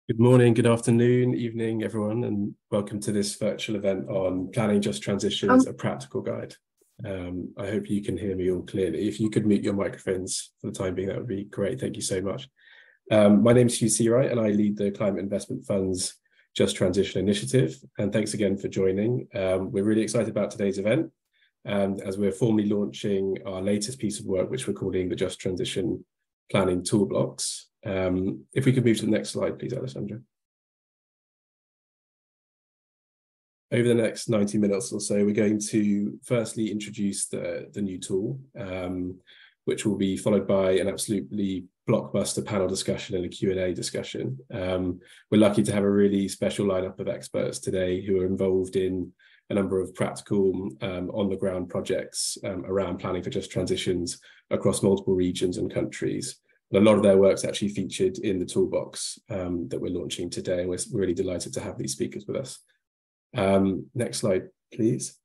Good morning, good afternoon, evening, everyone, and welcome to this virtual event on Planning Just Transitions, a practical guide. I hope you can hear me all clearly. If you could mute your microphones for the time being, that would be great. Thank you so much. My name is Hugh Seawright, and I lead the Climate Investment Fund's Just Transition Initiative. And thanks again for joining. We're really excited about today's event, as we're formally launching our latest piece of work, which we're calling the Just Transition Planning Toolbox. If we could move to the next slide, please, Alessandra. Over the next 90 minutes or so, we're going to firstly introduce the new tool, which will be followed by an absolutely blockbuster panel discussion and a Q&A discussion. We're lucky to have a really special lineup of experts today who are involved in a number of practical on-the-ground projects around planning for just transitions across multiple regions and countries. And a lot of their work's actually featured in the toolbox that we're launching today. And we're really delighted to have these speakers with us. Next slide, please.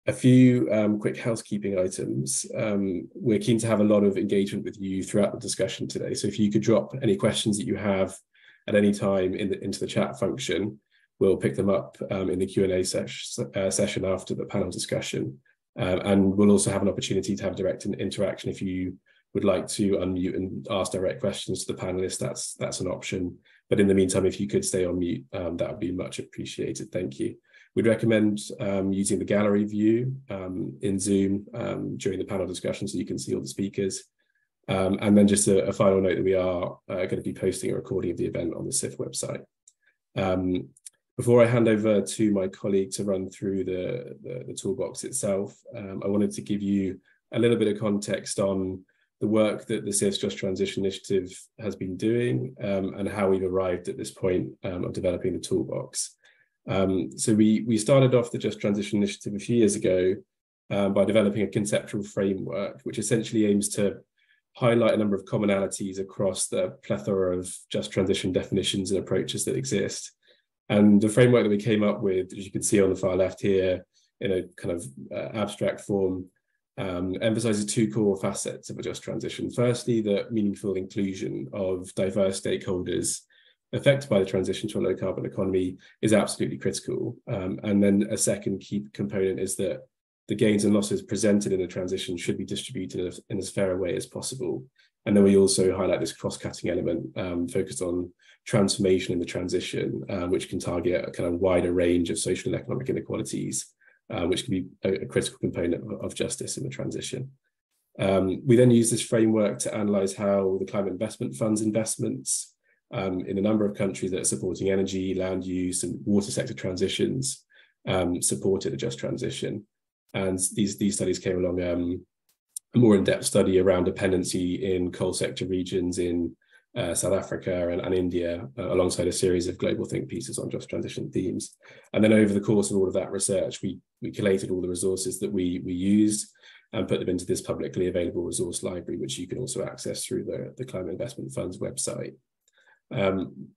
A few quick housekeeping items. We're keen to have a lot of engagement with you throughout the discussion today. So if you could drop any questions that you have at any time into the chat function, we'll pick them up in the Q&A session after the panel discussion. And we'll also have an opportunity to have direct interaction if you would like to unmute and ask direct questions to the panelists. That's an option. But in the meantime, if you could stay on mute, that would be much appreciated. Thank you. We'd recommend using the gallery view in Zoom during the panel discussion so you can see all the speakers. And then just a final note that we are going to be posting a recording of the event on the CIF website. Before I hand over to my colleague to run through the toolbox itself, I wanted to give you a little bit of context on the work that the CIF's Just Transition Initiative has been doing and how we've arrived at this point of developing the toolbox. So we started off the Just Transition Initiative a few years ago by developing a conceptual framework, which essentially aims to highlight a number of commonalities across the plethora of just transition definitions and approaches that exist. And the framework that we came up with, as you can see on the far left here, in a kind of abstract form, emphasizes two core facets of a just transition. Firstly, the meaningful inclusion of diverse stakeholders affected by the transition to a low carbon economy is absolutely critical. And then a second key component is that the gains and losses presented in the transition should be distributed in as fair a way as possible. And then we also highlight this cross-cutting element focused on transformation in the transition, which can target a kind of wider range of social and economic inequalities, which can be a critical component of justice in the transition. We then use this framework to analyse how the Climate Investment Fund's investments in a number of countries that are supporting energy, land use and water sector transitions supported a just transition. And these studies came along a more in-depth study around dependency in coal sector regions in South Africa and India, alongside a series of global think pieces on just transition themes. And then over the course of all of that research, we collated all the resources that we used and put them into this publicly available resource library, which you can also access through the Climate Investment Fund's website.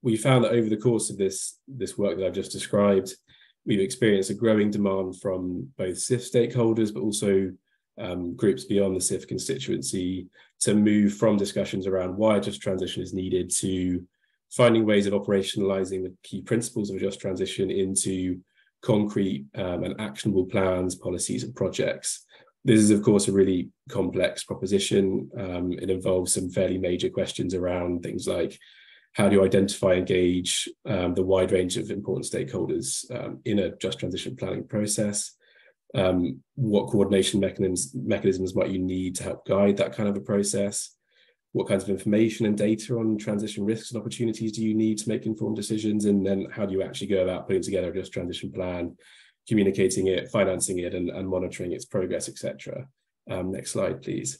We found that over the course of this work that I've just described, we've experienced a growing demand from both CIF stakeholders, but also groups beyond the CIF constituency to move from discussions around why just transition is needed to finding ways of operationalizing the key principles of a just transition into concrete and actionable plans, policies and projects. This is, of course, a really complex proposition. It involves some fairly major questions around things like how do you identify and engage the wide range of important stakeholders in a just transition planning process? What coordination mechanisms might you need to help guide that kind of a process? What kinds of information and data on transition risks and opportunities do you need to make informed decisions? And then how do you actually go about putting together a just transition plan, communicating it, financing it, and monitoring its progress, etc. Next slide, please.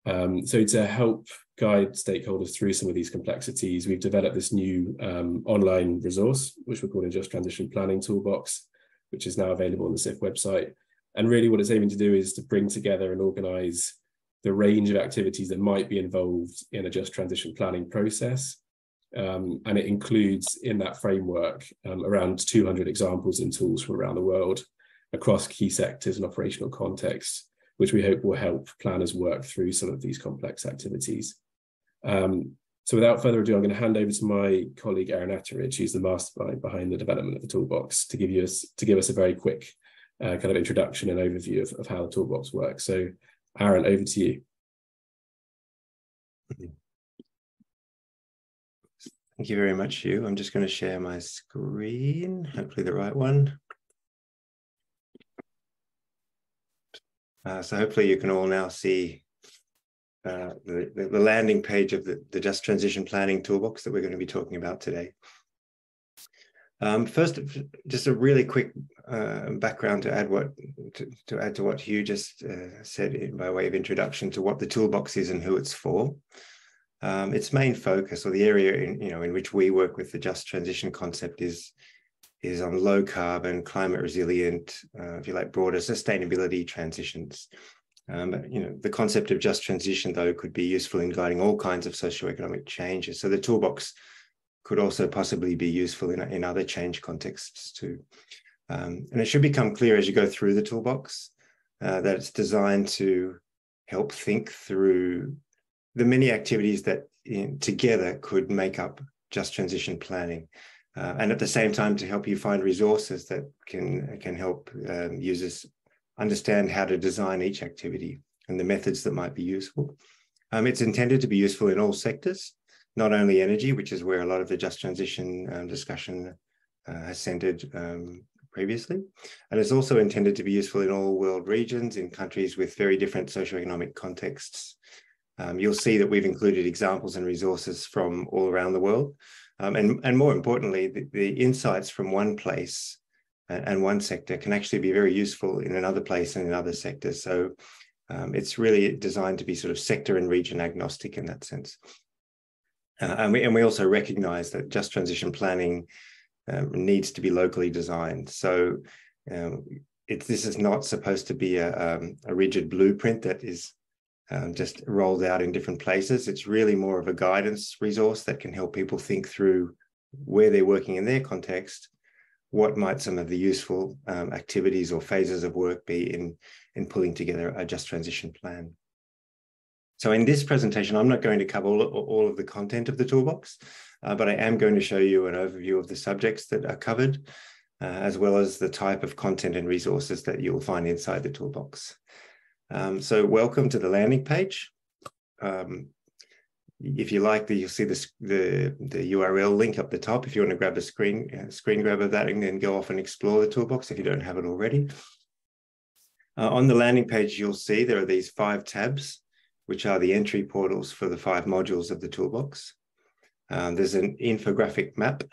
So to help guide stakeholders through some of these complexities, we've developed this new online resource, which we're calling Just Transition Planning Toolbox, which is now available on the CIF website. And really what it's aiming to do is to bring together and organise the range of activities that might be involved in a just transition planning process. And it includes in that framework around 200 examples and tools from around the world across key sectors and operational contexts, which we hope will help planners work through some of these complex activities. So without further ado, I'm going to hand over to my colleague, Aaron Atteridge, who's the mastermind behind the development of the toolbox, to give us a very quick kind of introduction and overview of how the toolbox works. So Aaron, over to you. Thank you very much, Hugh. I'm just going to share my screen, hopefully the right one. So hopefully you can all now see the landing page of the Just Transition Planning Toolbox that we're going to be talking about today. First, just a really quick background to add to what Hugh just said by way of introduction to what the toolbox is and who it's for. Its main focus, or the area in which we work with the Just Transition concept, is on low carbon, climate resilient, if you like, broader sustainability transitions. The concept of just transition, though, could be useful in guiding all kinds of socioeconomic changes. So the toolbox could also possibly be useful in other change contexts too. And it should become clear as you go through the toolbox that it's designed to help think through the many activities that together could make up just transition planning. And at the same time, to help you find resources that can help users understand how to design each activity and the methods that might be useful. It's intended to be useful in all sectors, not only energy, which is where a lot of the just transition discussion has centered previously. And it's also intended to be useful in all world regions, in countries with very different socioeconomic contexts. You'll see that we've included examples and resources from all around the world. And more importantly, the insights from one place and one sector can actually be very useful in another place and in other sectors. So it's really designed to be sort of sector and region agnostic in that sense. And we also recognize that just transition planning needs to be locally designed. So this is not supposed to be a rigid blueprint that is just rolled out in different places. It's really more of a guidance resource that can help people think through where they're working in their context. What might some of the useful activities or phases of work be in pulling together a just transition plan? So in this presentation, I'm not going to cover all of the content of the toolbox, but I am going to show you an overview of the subjects that are covered, as well as the type of content and resources that you'll find inside the toolbox. So welcome to the landing page. If you like, you'll see the URL link up the top if you want to grab a screen grab of that and then go off and explore the toolbox if you don't have it already. On the landing page, you'll see there are these 5 tabs, which are the entry portals for the 5 modules of the toolbox. There's an infographic map,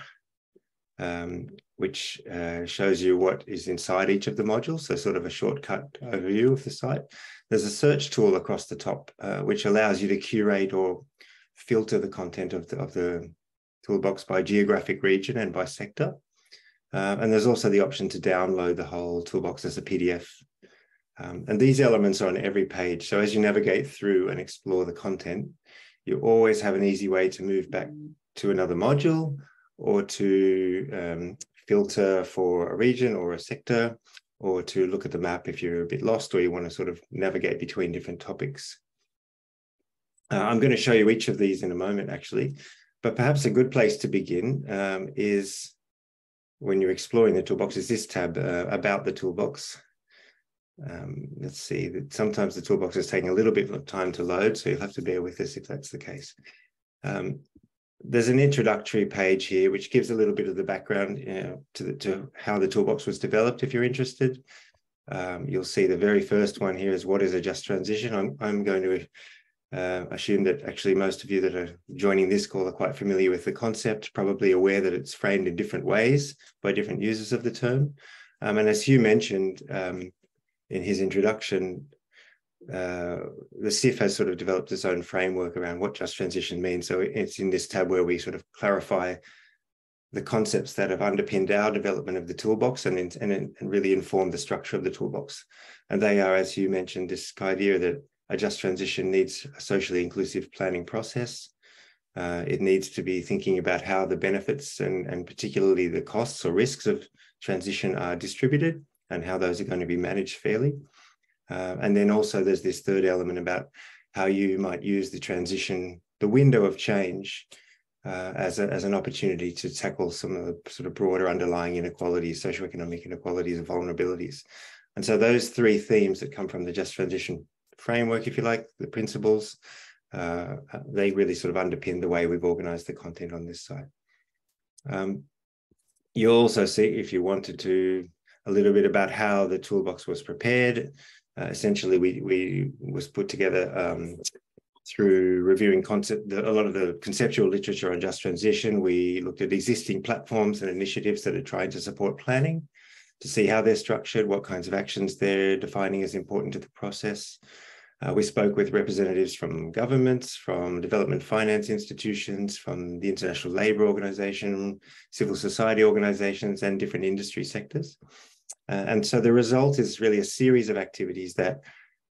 which shows you what is inside each of the modules, so sort of a shortcut overview of the site. There's a search tool across the top, which allows you to curate or filter the content of the toolbox by geographic region and by sector. And there's also the option to download the whole toolbox as a PDF. And these elements are on every page. So as you navigate through and explore the content, you always have an easy way to move back to another module or to filter for a region or a sector, or to look at the map if you're a bit lost or you want to sort of navigate between different topics. I'm going to show you each of these in a moment, actually, but perhaps a good place to begin is when you're exploring the toolbox is this tab, about the toolbox. Let's see, sometimes the toolbox is taking a little bit of time to load, so you'll have to bear with us if that's the case. There's an introductory page here, which gives a little bit of the background to how the toolbox was developed, if you're interested. You'll see the very first one here is what is a just transition. I'm going to assume that actually most of you that are joining this call are quite familiar with the concept, probably aware that it's framed in different ways by different users of the term. And as Hugh mentioned in his introduction, the CIF has sort of developed its own framework around what just transition means. So it's in this tab where we sort of clarify the concepts that have underpinned our development of the toolbox and really inform the structure of the toolbox. And they are, as you mentioned, this idea that a just transition needs a socially inclusive planning process. It needs to be thinking about how the benefits and particularly the costs or risks of transition are distributed and how those are going to be managed fairly. And then also there's this third element about how you might use the the window of change as an opportunity to tackle some of the sort of broader underlying inequalities, socioeconomic inequalities and vulnerabilities. And so those three themes that come from the Just Transition framework, if you like, the principles, they really sort of underpin the way we've organized the content on this site. You'll also see, if you wanted to, a little bit about how the toolbox was prepared. Essentially, we was put together through reviewing a lot of the conceptual literature on just transition. We looked at existing platforms and initiatives that are trying to support planning to see how they're structured, what kinds of actions they're defining as important to the process. We spoke with representatives from governments, from development finance institutions, from the International Labour Organization, civil society organizations, and different industry sectors. And so the result is really a series of activities that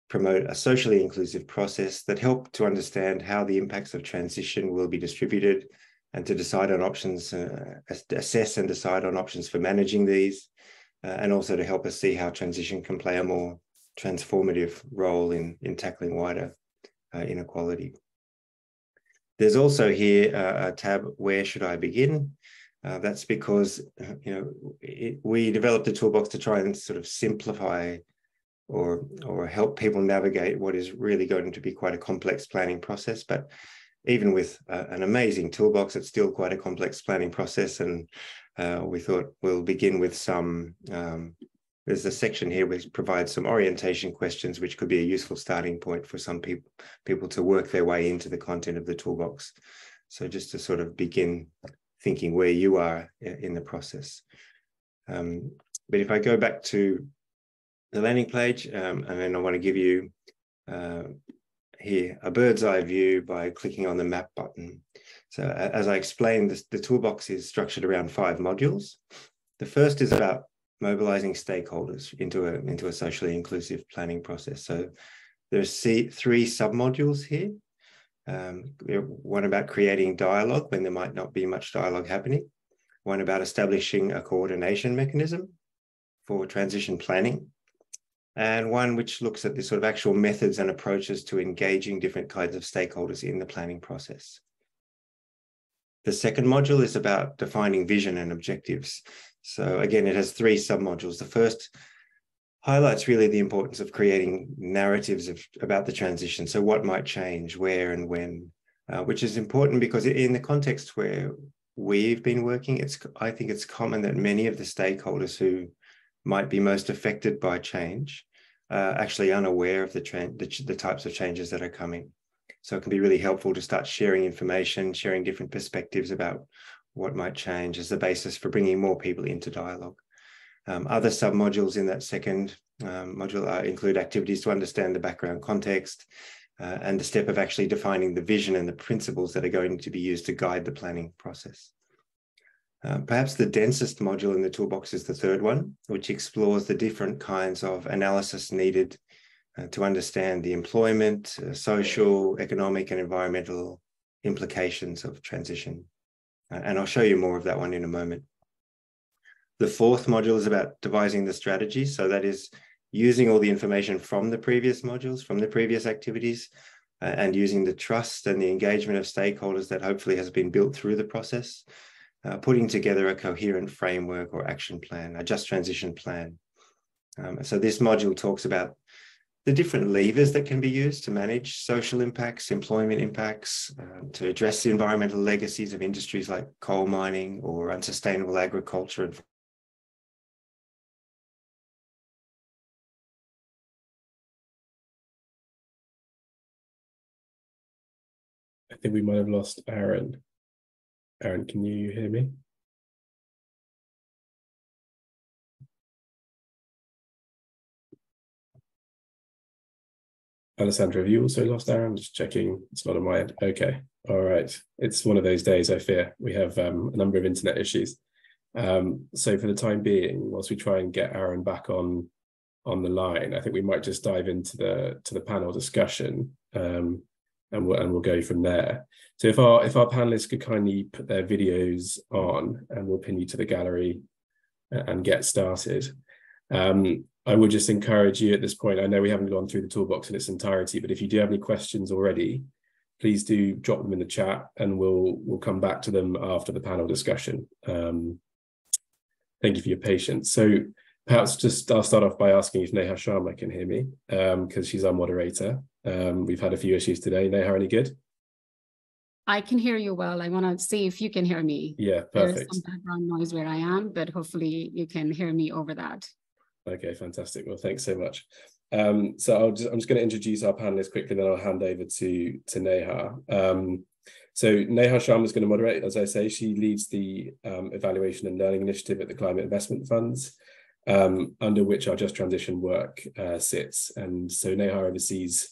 promote a socially inclusive process that help to understand how the impacts of transition will be distributed and to decide on options, assess and decide on options for managing these, and also to help us see how transition can play a more transformative role in tackling wider inequality. There's also here a tab, Where Should I Begin? That's because we developed a toolbox to try and sort of simplify or help people navigate what is really going to be quite a complex planning process. But even with an amazing toolbox, it's still quite a complex planning process. And we thought we'll begin with some, there's a section here which provides some orientation questions, which could be a useful starting point for some people to work their way into the content of the toolbox. So just to sort of begin thinking where you are in the process. But if I go back to the landing page, and then I want to give you here a bird's eye view by clicking on the map button. So as I explained, the toolbox is structured around 5 modules. The first is about mobilizing stakeholders into a socially inclusive planning process. So there's 3 submodules here. One about creating dialogue when there might not be much dialogue happening. One about establishing a coordination mechanism for transition planning. And one which looks at the sort of actual methods and approaches to engaging different kinds of stakeholders in the planning process. The second module is about defining vision and objectives. So again, it has 3 submodules. The first highlights really the importance of creating narratives about the transition. So what might change, where and when, which is important because in the context where we've been working, I think it's common that many of the stakeholders who might be most affected by change actually unaware of the types of changes that are coming. So it can be really helpful to start sharing information, sharing different perspectives about what might change as the basis for bringing more people into dialogue. Other submodules in that second module include activities to understand the background context and the step of actually defining the vision and the principles that are going to be used to guide the planning process. Perhaps the densest module in the toolbox is the third one, which explores the different kinds of analysis needed to understand the employment, social, economic, and environmental implications of transition. And I'll show you more of that one in a moment. The fourth module is about devising the strategy. So that is using all the information from the previous modules, from the previous activities, and using the trust and the engagement of stakeholders that hopefully has been built through the process. Putting together a coherent framework or action plan, a just transition plan. So this module talks about the different levers that can be used to manage social impacts, employment impacts, to address the environmental legacies of industries like coal mining or unsustainable agriculture. I think we might have lost Aaron. Aaron, can you hear me? Alessandra, have you also lost Aaron? Just checking, it's not on my end. Okay, all right. It's one of those days, I fear. We have a number of internet issues. So for the time being, whilst we try and get Aaron back on the line, I think we might just dive into the panel discussion, and we'll go from there. So if our panelists could kindly put their videos on, and we'll pin you to the gallery and get started. I would just encourage you at this point, I know we haven't gone through the toolbox in its entirety, but if you do have any questions already, please do drop them in the chat, and we'll come back to them after the panel discussion. Thank you for your patience. So perhaps I'll start off by asking if Neha Sharma can hear me, because she's our moderator. We've had a few issues today. Neha, any good? I can hear you well. I want to see if you can hear me. Yeah, perfect. There's some background noise where I am, but hopefully you can hear me over that. Okay, fantastic. Well, thanks so much. So I'm just going to introduce our panelists quickly, then I'll hand over to Neha. So Neha Sharma is going to moderate. As I say, she leads the Evaluation and Learning Initiative at the Climate Investment Funds, under which our Just Transition work sits. And so Neha oversees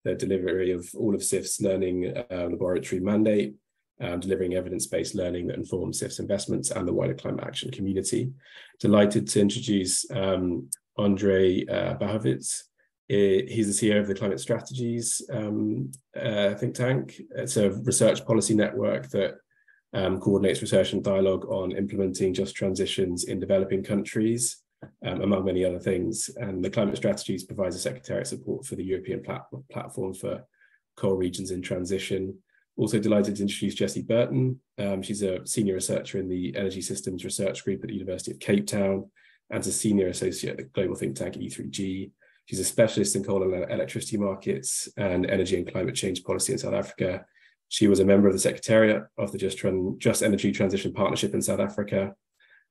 the delivery of all of CIF's learning laboratory mandate, delivering evidence-based learning that informs CIF's investments and the wider climate action community. Delighted to introduce Andrei Bahovitz. He's the CEO of the Climate Strategies think tank. It's a research policy network that coordinates research and dialogue on implementing just transitions in developing countries, among many other things. And the Climate Strategies provides a secretariat support for the European platform for coal regions in transition. Also delighted to introduce Jessie Burton. She's a senior researcher in the Energy Systems Research Group at the University of Cape Town and a senior associate at the global think tank E3G. She's a specialist in coal and electricity markets and energy and climate change policy in South Africa. She was a member of the secretariat of the Just Energy Transition Partnership in South Africa.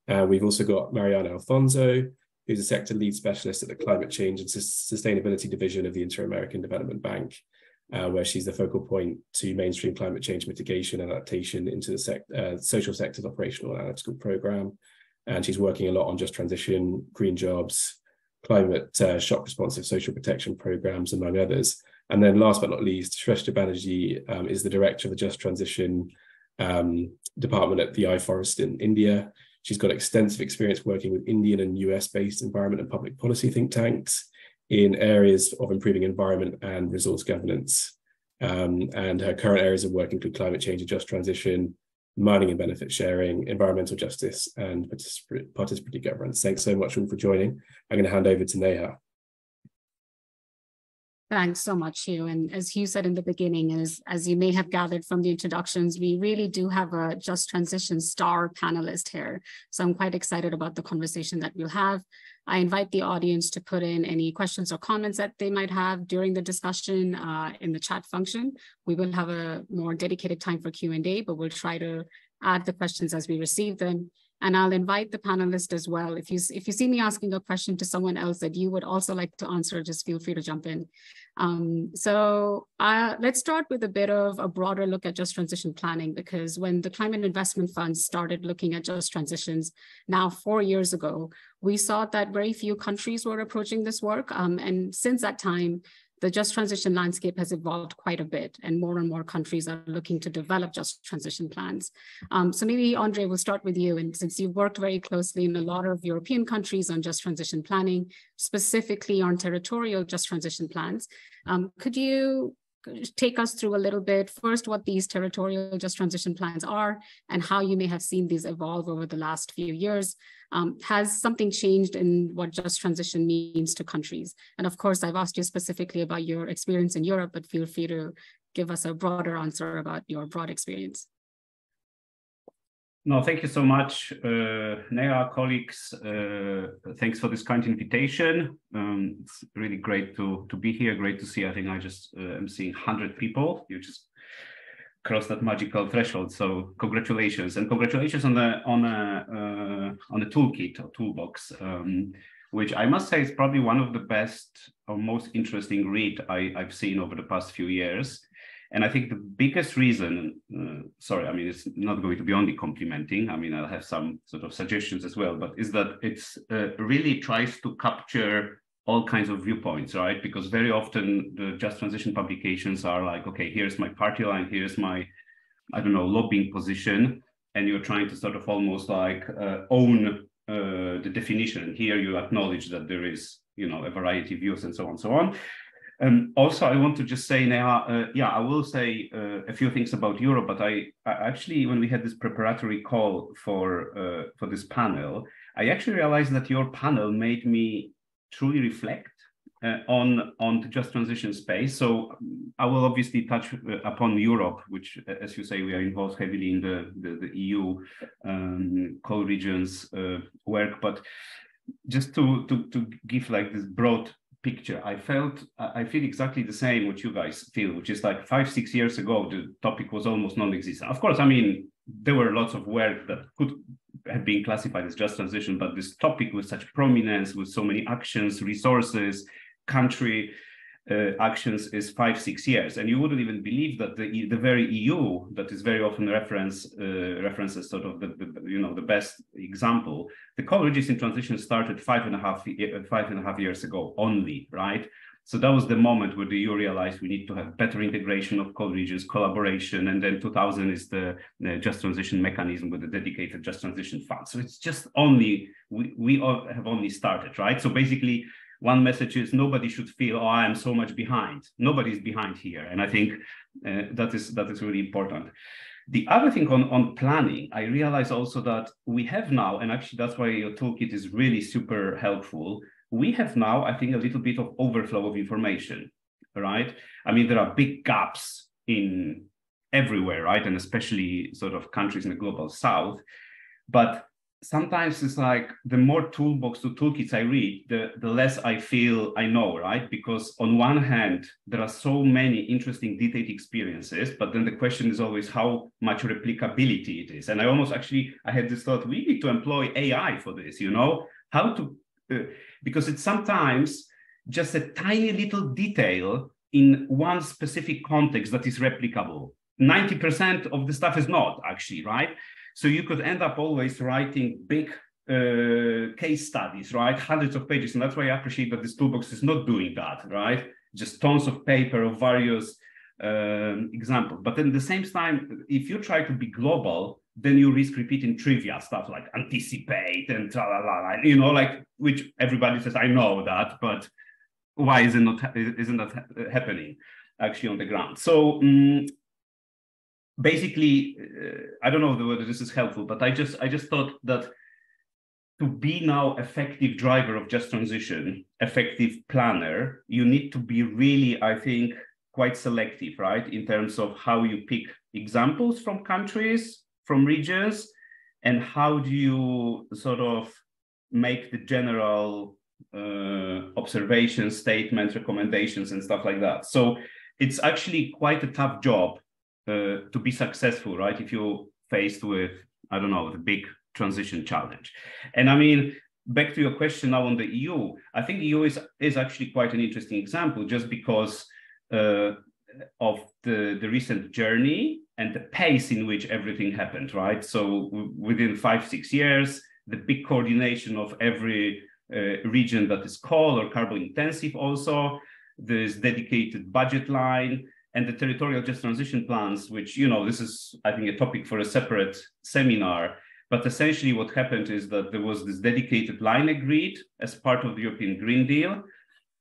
We've also got Mariana Alfonso, who's a sector lead specialist at the Climate Change and Sustainability Division of the Inter-American Development Bank, where she's the focal point to mainstream climate change mitigation and adaptation into the social sector's operational and analytical program. And she's working a lot on just transition, green jobs, climate shock responsive social protection programs, among others. And then last but not least, Shrestha Banerjee is the director of the Just Transition department at the iForest in India. She's got extensive experience working with Indian and US-based environment and public policy think tanks in areas of improving environment and resource governance. And her current areas of work include climate change and just transition, mining and benefit sharing, environmental justice, and participatory governance. Thanks so much all for joining. I'm going to hand over to Neha. Thanks so much, Hugh. And as Hugh said in the beginning, as you may have gathered from the introductions, we really do have a Just Transition star panelist here. So I'm quite excited about the conversation that we'll have. I invite the audience to put in any questions or comments that they might have during the discussion in the chat function. We will have a more dedicated time for Q&A, but we'll try to add the questions as we receive them. And I'll invite the panelists as well. If you see me asking a question to someone else that you would also like to answer, just feel free to jump in. Let's start with a bit of a broader look at just transition planning, because when the Climate Investment Funds started looking at just transitions now 4 years ago, we saw that very few countries were approaching this work. And since that time, the just transition landscape has evolved quite a bit, and more countries are looking to develop just transition plans. So maybe, Andrei, we'll start with you. And since you've worked very closely in a lot of European countries on just transition planning, specifically on territorial just transition plans, could you take us through a little bit, first, what these territorial just transition plans are and how you may have seen these evolve over the last few years? Has something changed in what just transition means to countries? And of course, I've asked you specifically about your experience in Europe, but feel free to give us a broader answer about your broad experience. No, thank you so much, Neha, colleagues. Thanks for this kind invitation. It's really great to be here. Great to see. I think I just am seeing 100 people. You just crossed that magical threshold. So congratulations, and congratulations on the toolkit or toolbox, which I must say is probably one of the best or most interesting read I've seen over the past few years. And I think the biggest reason, sorry, I mean, it's not going to be only complimenting. I mean, I'll have some sort of suggestions as well, but is that it's really tries to capture all kinds of viewpoints, right? Because very often the just transition publications are like, okay, here's my party line, here's my, I don't know, lobbying position. And you're trying to sort of almost like own the definition. And here you acknowledge that there is, you know, a variety of views and so on and so on. Also, I want to just say, Neha, yeah, I will say a few things about Europe, but I actually, when we had this preparatory call for this panel, I actually realized that your panel made me truly reflect on the just transition space. So I will obviously touch upon Europe, which, as you say, we are involved heavily in the EU co-regions work. But just to give like this broad picture, I feel exactly the same what you guys feel, which is like 5-6 years ago, the topic was almost non-existent. Of course, I mean, there were lots of work that could have been classified as just transition, but this topic with such prominence, with so many actions, resources, country actions is 5-6 years, and you wouldn't even believe that the very EU that is very often references sort of the best example. The co-regions in transition started 5.5 years ago only, right? So that was the moment where the EU realized we need to have better integration of co-regions, collaboration, and then 2000 is the just transition mechanism with the dedicated just transition fund. So it's just only we all have only started, right? So basically, one message is nobody should feel, oh, I am so much behind. Nobody's behind here. And I think that is really important. The other thing on planning, I realize also that we have now, and actually that's why your toolkit is really super helpful. We have now, I think, a little bit of overflow of information, right? I mean, there are big gaps in everywhere, right? And especially sort of countries in the global south. But sometimes it's like the more toolbox to toolkits I read, the less I feel I know, right? Because on one hand, there are so many interesting detailed experiences, but then the question is always how much replicability it is. And I had this thought, we need to employ AI for this, you know, how to, because it's sometimes just a tiny little detail in one specific context that is replicable. 90% of the stuff is not actually, right? So you could end up always writing big case studies, right? Hundreds of pages. And that's why I appreciate that this toolbox is not doing that, right? Just tons of paper of various examples. But then at the same time, if you try to be global, then you risk repeating trivia stuff like anticipate and tra-la-la, you know, like, which everybody says, I know that, but why isn't that happening actually on the ground? So, basically, I don't know whether this is helpful, but I just thought that to be now effective driver of just transition, effective planner, you need to be really, I think, quite selective, right? In terms of how you pick examples from countries, from regions, and how do you sort of make the general observations, statements, recommendations, and stuff like that. So it's actually quite a tough job to be successful, right? If you're faced with, I don't know, the big transition challenge. And I mean, back to your question now on the EU, I think EU is actually quite an interesting example just because of the recent journey and the pace in which everything happened, right? So within 5-6 years, the big coordination of every region that is coal or carbon intensive also, there's dedicated budget line, and the territorial just transition plans, which, you know, this is, I think, a topic for a separate seminar. But essentially what happened is that there was this dedicated line agreed as part of the European Green Deal.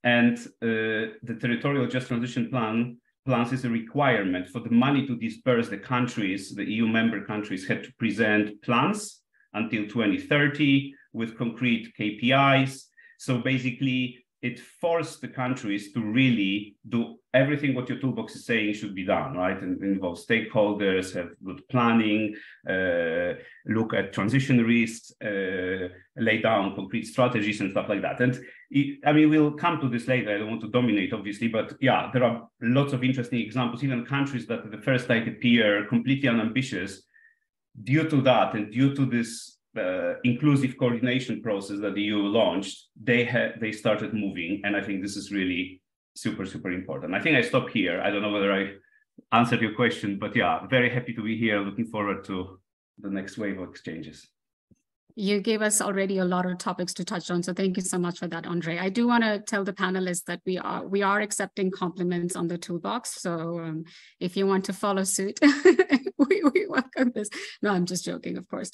And the territorial just transition plans is a requirement for the money to disperse. The countries, the EU member countries, had to present plans until 2030 with concrete KPIs. So basically, it forced the countries to really do everything what your toolbox is saying should be done, right? And involve stakeholders, have good planning, look at transition risks, lay down concrete strategies and stuff like that. And I mean, we'll come to this later. I don't want to dominate, obviously, but yeah, there are lots of interesting examples, even countries that at the first sight appear completely unambitious. Due to that and due to this inclusive coordination process that the EU launched, they started moving. And I think this is really super, super important. I think I stop here. I don't know whether I answered your question, but yeah, very happy to be here. Looking forward to the next wave of exchanges. You gave us already a lot of topics to touch on, so thank you so much for that, Andre. I do want to tell the panelists that we are accepting compliments on the toolbox. So if you want to follow suit, we welcome this. No, I'm just joking, of course.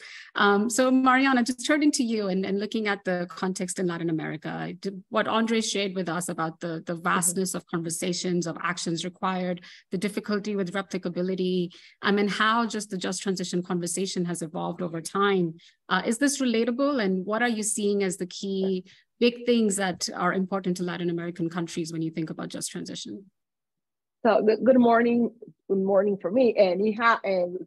So Mariana, just turning to you and looking at the context in Latin America, what Andre shared with us about the vastness of conversations, of actions required, the difficulty with replicability, and how just the just transition conversation has evolved over time. Is this relatable, and what are you seeing as the key big things that are important to Latin American countries when you think about just transition? So good morning for me, and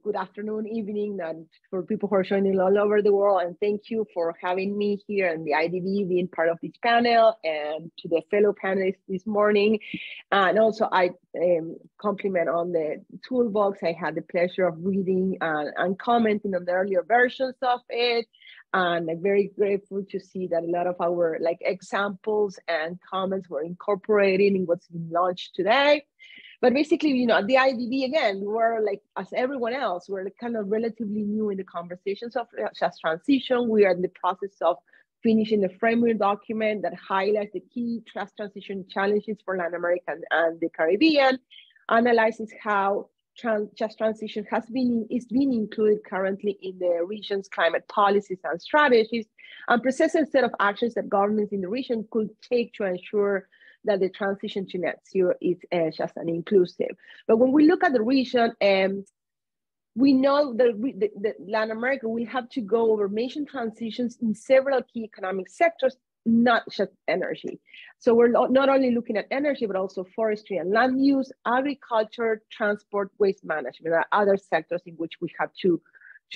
good afternoon, evening, and for people who are joining all over the world. And thank you for having me here and the IDB being part of this panel, and to the fellow panelists this morning. And also I compliment on the toolbox. I had the pleasure of reading and commenting on the earlier versions of it. And I'm very grateful to see that a lot of our examples and comments were incorporated in what's been launched today. But basically, at the IDB, again, we're as everyone else, we're kind of relatively new in the conversations of just transition. We are in the process of finishing the framework document that highlights the key just transition challenges for Latin America and the Caribbean, analyzes how just transition is being included currently in the region's climate policies and strategies, and presents a set of actions that governments in the region could take to ensure that the transition to net zero is just and inclusive. But when we look at the region, we know that Latin America will have to go over major transitions in several key economic sectors, not just energy. So we're not only looking at energy, but also forestry and land use, agriculture, transport, waste management, are other sectors in which we have to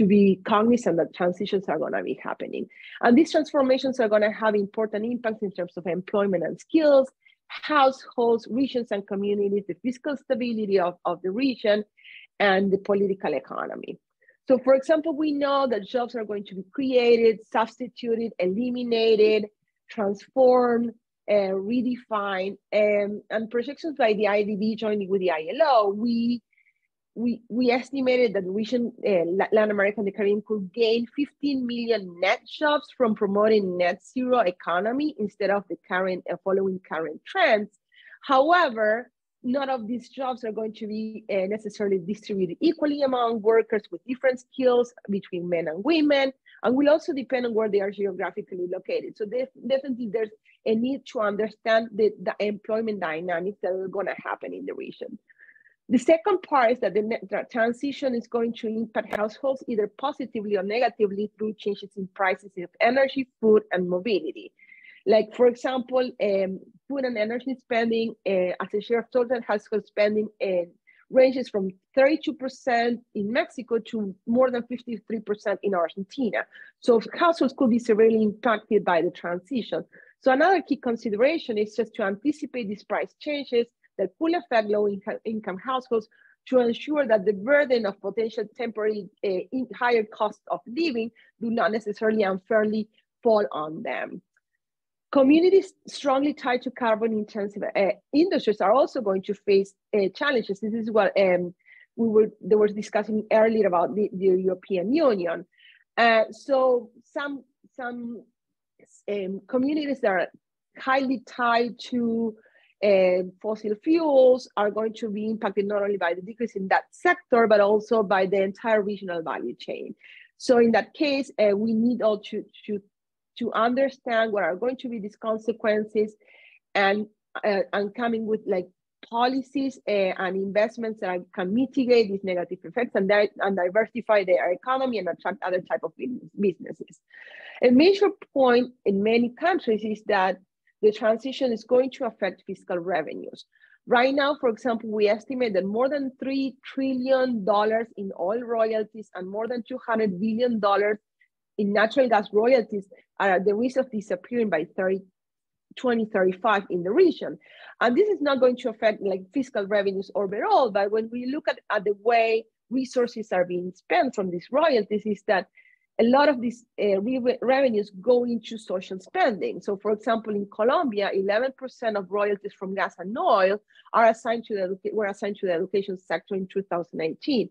be cognizant that transitions are going to be happening. And these transformations are going to have important impacts in terms of employment and skills, households, regions and communities, the fiscal stability of the region, and the political economy. So for example, we know that jobs are going to be created, substituted, eliminated, transformed, redefined, and projections by the IDB joining with the ILO, we estimated that the region, Latin America and the Caribbean, could gain 15 million net jobs from promoting net zero economy instead of the current following current trends. However, none of these jobs are going to be necessarily distributed equally among workers with different skills between men and women, and will also depend on where they are geographically located. So definitely there's a need to understand the employment dynamics that are going to happen in the region. The second part is that the transition is going to impact households either positively or negatively through changes in prices of energy, food, and mobility. Like, for example, food and energy spending as a share of total household spending ranges from 32% in Mexico to more than 53% in Argentina. So households could be severely impacted by the transition. So another key consideration is just to anticipate these price changes that could affect low-income households to ensure that the burden of potential temporary higher cost of living do not necessarily unfairly fall on them. Communities strongly tied to carbon-intensive industries are also going to face challenges. This is what they were discussing earlier about the European Union. So some communities that are highly tied to fossil fuels are going to be impacted not only by the decrease in that sector, but also by the entire regional value chain. So in that case, we need all to understand what are going to be these consequences, and coming with policies and investments that can mitigate these negative effects and diversify their economy and attract other type of businesses. A major point in many countries is that the transition is going to affect fiscal revenues. Right now, for example, we estimate that more than $3 trillion in oil royalties and more than $200 billion in natural gas royalties are at the risk of disappearing by 2035 in the region. And this is not going to affect fiscal revenues overall, but when we look at the way resources are being spent from these royalties, is that a lot of these revenues go into social spending. So for example, in Colombia, 11% of royalties from gas and oil were assigned to the education sector in 2018.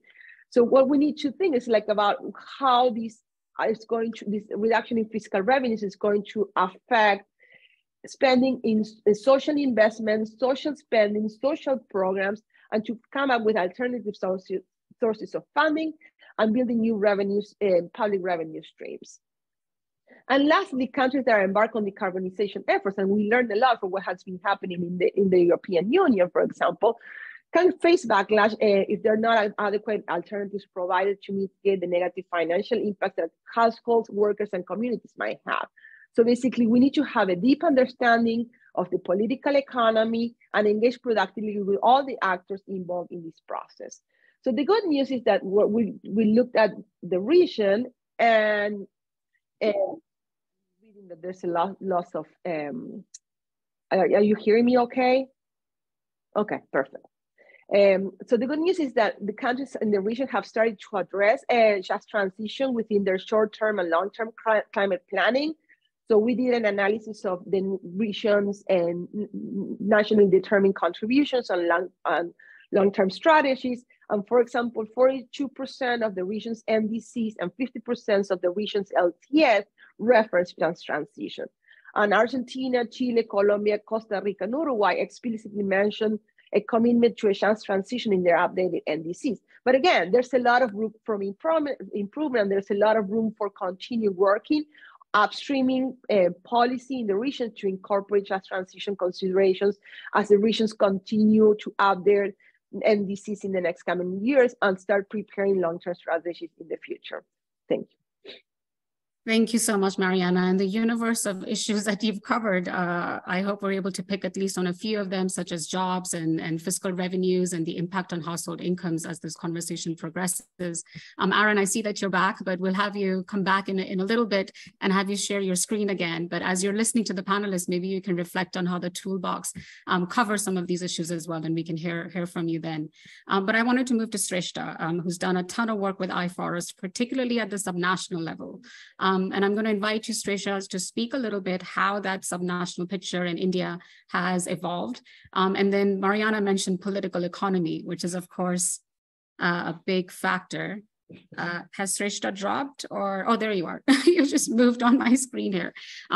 So what we need to think is about how this reduction in fiscal revenues is going to affect spending in social investments, social spending, social programs, and to come up with alternative sources of funding and building new revenues, public revenue streams. And lastly, countries that are embarked on decarbonization efforts, and we learned a lot from what has been happening in the European Union, for example, can face backlash if there are not adequate alternatives provided to mitigate the negative financial impact that households, workers, and communities might have. So basically, we need to have a deep understanding of the political economy and engage productively with all the actors involved in this process. So the good news is that we looked at the region and reading that there's a loss of, are you hearing me okay? Okay, perfect. So the good news is that the countries in the region have started to address just transition within their short-term and long-term climate planning. So we did an analysis of the regions and nationally determined contributions on long-term strategies. And for example, 42% of the region's MDCs and 50% of the region's LTS reference just transition. And Argentina, Chile, Colombia, Costa Rica, and Uruguay explicitly mentioned a commitment to a just transition in their updated NDCs. But again, there's a lot of room for improvement. There's a lot of room for continued working, upstreaming policy in the region to incorporate just transition considerations as the regions continue to update NDCs in the next coming years and start preparing long-term strategies in the future. Thank you. Thank you so much, Mariana. And the universe of issues that you've covered, I hope we're able to pick at least on a few of them, such as jobs and fiscal revenues and the impact on household incomes as this conversation progresses. Aaron, I see that you're back, but we'll have you come back in a little bit and have you share your screen again. But as you're listening to the panelists, maybe you can reflect on how the toolbox covers some of these issues as well, and we can hear from you then. But I wanted to move to Shrestha, who's done a ton of work with iForest, particularly at the subnational level. And I'm going to invite you, Shrestha, to speak a little bit how that subnational picture in India has evolved. And then Mariana mentioned political economy, which is, of course, a big factor. Has Shrestha dropped or, oh, there you are. You just moved on my screen here.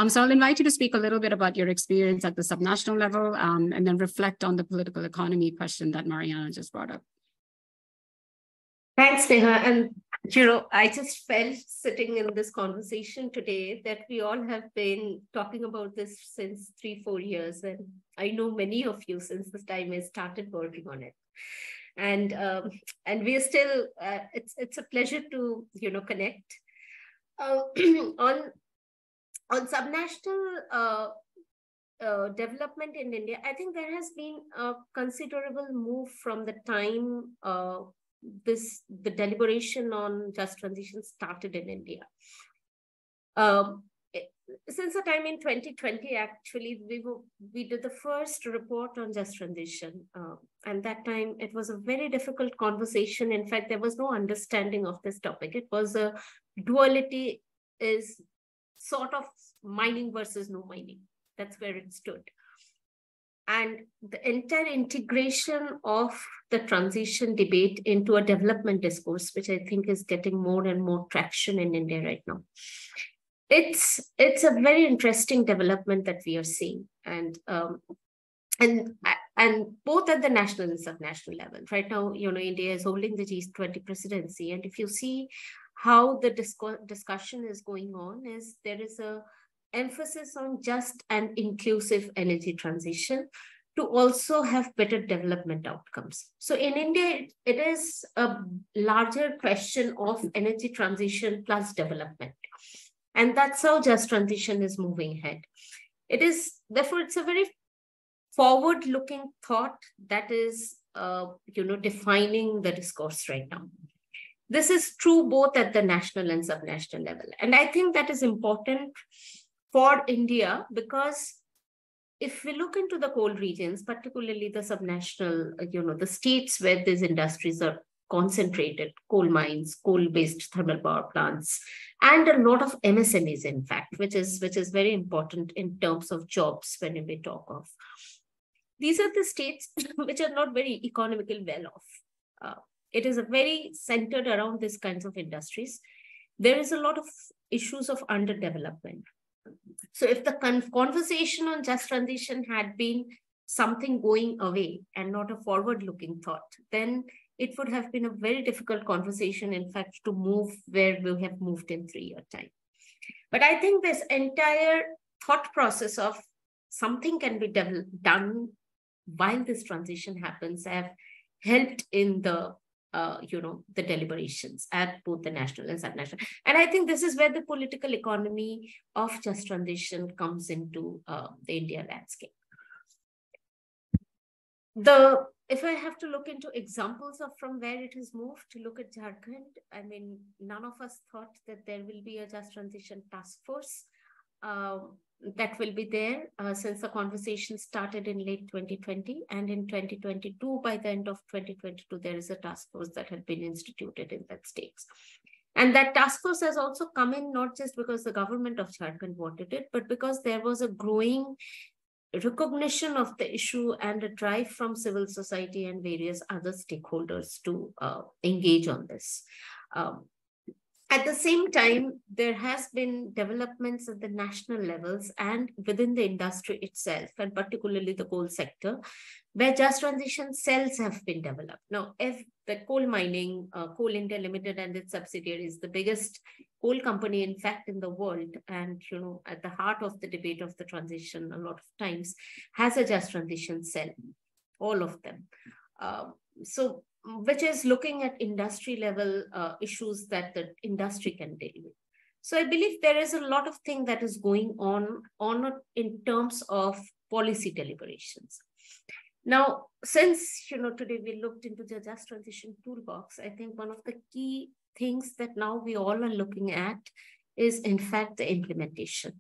So I'll invite you to speak a little bit about your experience at the subnational level and then reflect on the political economy question that Mariana just brought up. Thanks, Neha. And, you know, I just felt sitting in this conversation today that we all have been talking about this since 3-4 years. And I know many of you since this time I started working on it. And we're still, it's a pleasure to, you know, connect. On subnational development in India, I think there has been a considerable move from the time the deliberation on just transition started in India. Since the time in 2020, actually, we did the first report on just transition. And that time, it was a very difficult conversation. In fact, there was no understanding of this topic. It was a duality is sort of mining versus no mining. That's where it stood. And the entire integration of the transition debate into a development discourse, which I think is getting more and more traction in India right now. It's a very interesting development that we are seeing, and both at the national and subnational level. Right now, you know, India is holding the G20 presidency, and if you see how the discussion is going on, is there is a emphasis on just and inclusive energy transition to also have better development outcomes. So in India, it is a larger question of energy transition plus development. And that's how just transition is moving ahead. It is, therefore, it's a very forward-looking thought that is, you know, defining the discourse right now. This is true both at the national and subnational level. And I think that is important for India, because if we look into the coal regions, particularly the subnational, you know, the states where these industries are concentrated, coal mines, coal-based thermal power plants, and a lot of MSMEs, in fact, which is very important in terms of jobs when we talk of. These are the states which are not very economically well off. It is a very centered around these kinds of industries. There is a lot of issues of underdevelopment. So if the conversation on just transition had been something going away and not a forward-looking thought, then it would have been a very difficult conversation, in fact, to move where we have moved in 3-year time. But I think this entire thought process of something can be done while this transition happens have helped in the the deliberations at both the national and subnational. And I think this is where the political economy of just transition comes into the India landscape. If I have to look into examples of from where it has moved, to look at Jharkhand, I mean, none of us thought that there will be a just transition task force that will be there since the conversation started in late 2020, and in 2022, by the end of 2022, there is a task force that had been instituted in that state. And that task force has also come in not just because the government of Jharkhand wanted it, but because there was a growing recognition of the issue and a drive from civil society and various other stakeholders to engage on this. At the same time, there has been developments at the national levels and within the industry itself, and particularly the coal sector, where just transition cells have been developed. Now, if the coal mining, Coal India Limited and its subsidiaries, the biggest coal company, in fact, in the world, and at the heart of the debate of the transition, a lot of times, has a just transition cell, all of them. Which is looking at industry level issues that the industry can deal with. So I believe there is a lot of things that is going on in terms of policy deliberations. Now, since today we looked into the Just Transition Toolbox, I think one of the key things that now we all are looking at is in fact the implementation.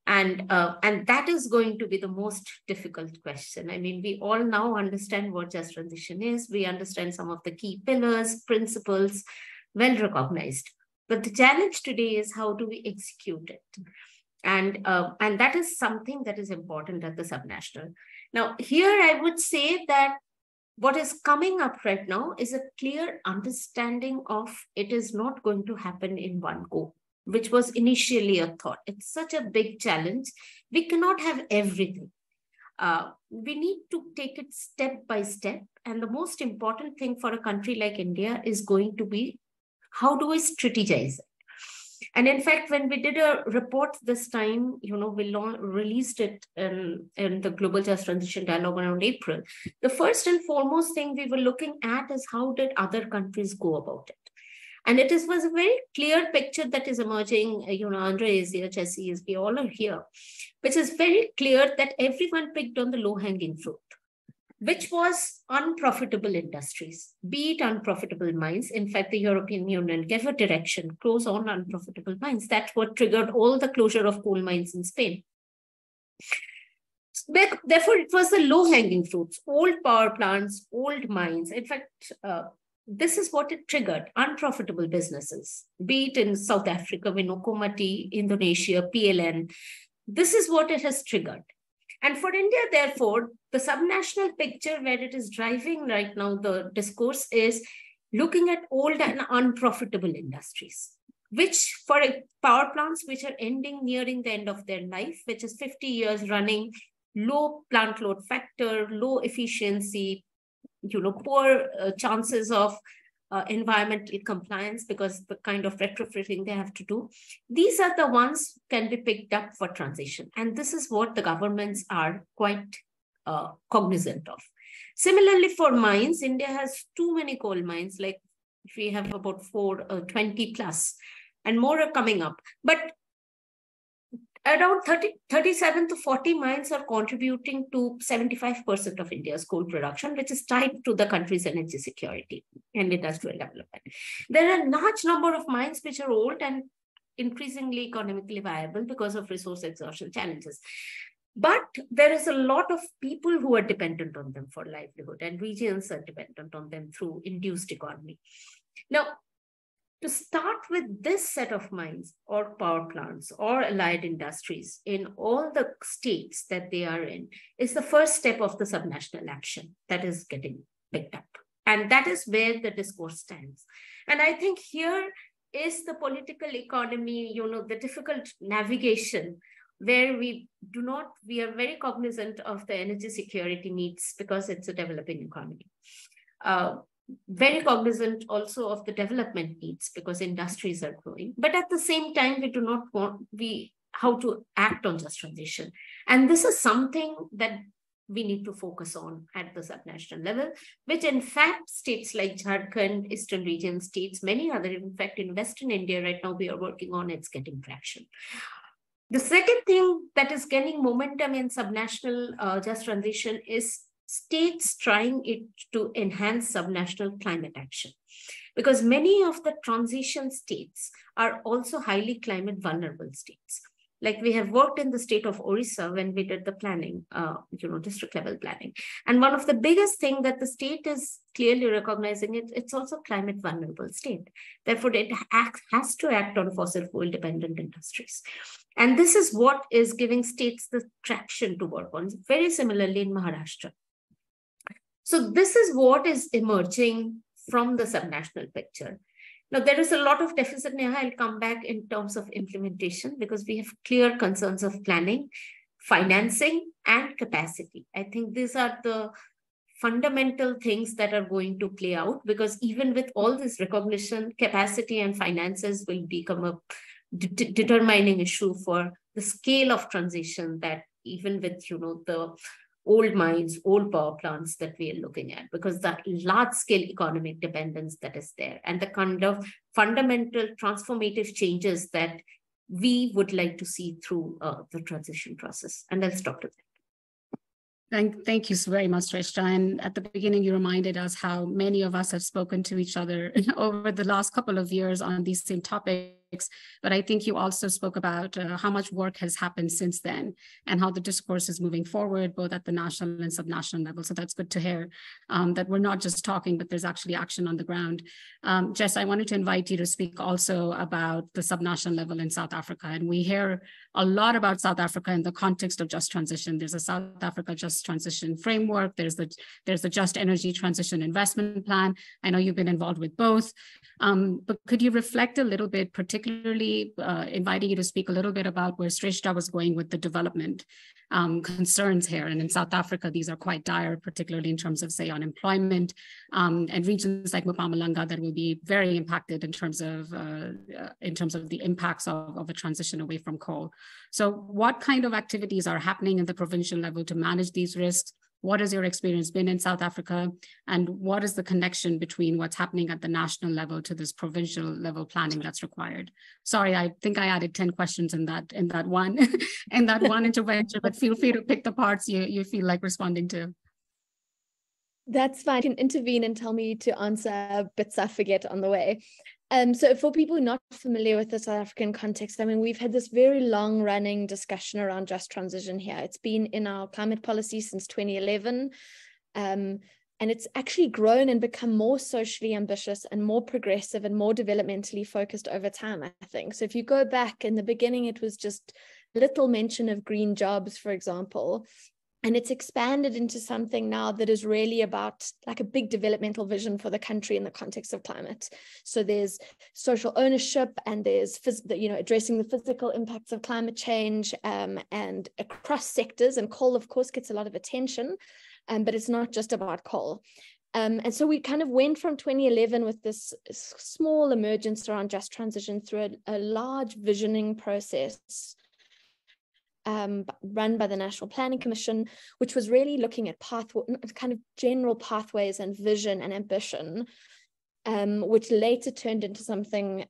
And that is going to be the most difficult question. I mean, we all now understand what just transition is. We understand some of the key pillars, principles, well recognized. But the challenge today is how do we execute it? And that is something that is important at the subnational. Now, here I would say that what is coming up right now is a clear understanding of it is not going to happen in one go, which was initially a thought. It's such a big challenge. We cannot have everything. We need to take it step by step. And the most important thing for a country like India is going to be, how do we strategize it? And in fact, when we did a report this time, we released it in the Global Just Transition Dialogue around April. The first and foremost thing we were looking at is how did other countries go about it? And it was a very clear picture that is emerging. Andre is here, Jesse is, we all are here, which is very clear that everyone picked on the low-hanging fruit, which was unprofitable industries, be it unprofitable mines. In fact, the European Union gave a direction, close on unprofitable mines. That's what triggered all the closure of coal mines in Spain. Therefore, it was the low-hanging fruits, old power plants, old mines. In fact, this is what it triggered, unprofitable businesses, be it in South Africa, we know Komati, Indonesia, PLN. This is what it has triggered. And for India, therefore, the subnational picture where it is driving right now, the discourse is looking at old and unprofitable industries, which for power plants which are nearing the end of their life, which is 50 years running, low plant load factor, low efficiency, poor chances of environmental compliance because the kind of retrofitting they have to do. These are the ones can be picked up for transition. And this is what the governments are quite cognizant of. Similarly, for mines, India has too many coal mines, like we have about 20 plus, and more are coming up. But around 37 to 40 mines are contributing to 75% of India's coal production, which is tied to the country's energy security and industrial development. There are a large number of mines which are old and increasingly economically viable because of resource exhaustion challenges. But there is a lot of people who are dependent on them for livelihood, and regions are dependent on them through induced economy. Now, to start with this set of mines or power plants or allied industries in all the states that they are in is the first step of the subnational action that is getting picked up. And that is where the discourse stands. And I think here is the political economy, the difficult navigation where we are very cognizant of the energy security needs because it's a developing economy. Very cognizant also of the development needs because industries are growing. But at the same time, we do not want how to act on just transition. And this is something that we need to focus on at the subnational level, which in fact states like Jharkhand, Eastern region states, many other, in fact in Western India right now we are working on, it's getting traction. The second thing that is gaining momentum in subnational just transition is states trying it to enhance subnational climate action. Because many of the transition states are also highly climate vulnerable states. Like we have worked in the state of Orissa when we did the planning, district level planning. And one of the biggest thing that the state is clearly recognizing it's also climate vulnerable state. Therefore, it has to act on fossil fuel dependent industries. And this is what is giving states the traction to work on, very similarly in Maharashtra. So this is what is emerging from the subnational picture. Now, there is a lot of deficit, Neha. I'll come back in terms of implementation because we have clear concerns of planning, financing, and capacity. I think these are the fundamental things that are going to play out because even with all this recognition, capacity and finances will become a determining issue for the scale of transition that even with, the old mines, old power plants that we are looking at, because that large-scale economic dependence that is there and the kind of fundamental transformative changes that we would like to see through the transition process. And I'll stop to that. Thank you so very much, Shrestha. And at the beginning, you reminded us how many of us have spoken to each other over the last couple of years on these same topics. But I think you also spoke about how much work has happened since then and how the discourse is moving forward, both at the national and subnational level. So that's good to hear that we're not just talking, but there's actually action on the ground. Jess, I wanted to invite you to speak also about the subnational level in South Africa. And we hear a lot about South Africa in the context of just transition. There's a South Africa just transition framework. There's the Just Energy Transition Investment Plan. I know you've been involved with both. But could you reflect a little bit, particularly inviting you to speak a little bit about where Shrestha was going with the development concerns here. And in South Africa, these are quite dire, particularly in terms of, say, unemployment and regions like Mpumalanga that will be very impacted in terms of the impacts of a transition away from coal. So what kind of activities are happening in the provincial level to manage these risks? What has your experience been in South Africa? And what is the connection between what's happening at the national level to this provincial level planning that's required? Sorry, I think I added 10 questions in that one intervention, but feel free to pick the parts you feel like responding to. That's fine. You can intervene and tell me to answer bits I forget on the way. So for people not familiar with the South African context, I mean, we've had this very long-running discussion around just transition here. It's been in our climate policy since 2011, and it's actually grown and become more socially ambitious and more progressive and more developmentally focused over time, I think. So if you go back, in the beginning, it was just little mention of green jobs, for example. And it's expanded into something now that is really about like a big developmental vision for the country in the context of climate. So there's social ownership and there's, addressing the physical impacts of climate change and across sectors. And coal, of course, gets a lot of attention, but it's not just about coal. And so we kind of went from 2011 with this small emergence around just transition through a large visioning process run by the National Planning Commission, which was really looking at kind of general pathways and vision and ambition, which later turned into something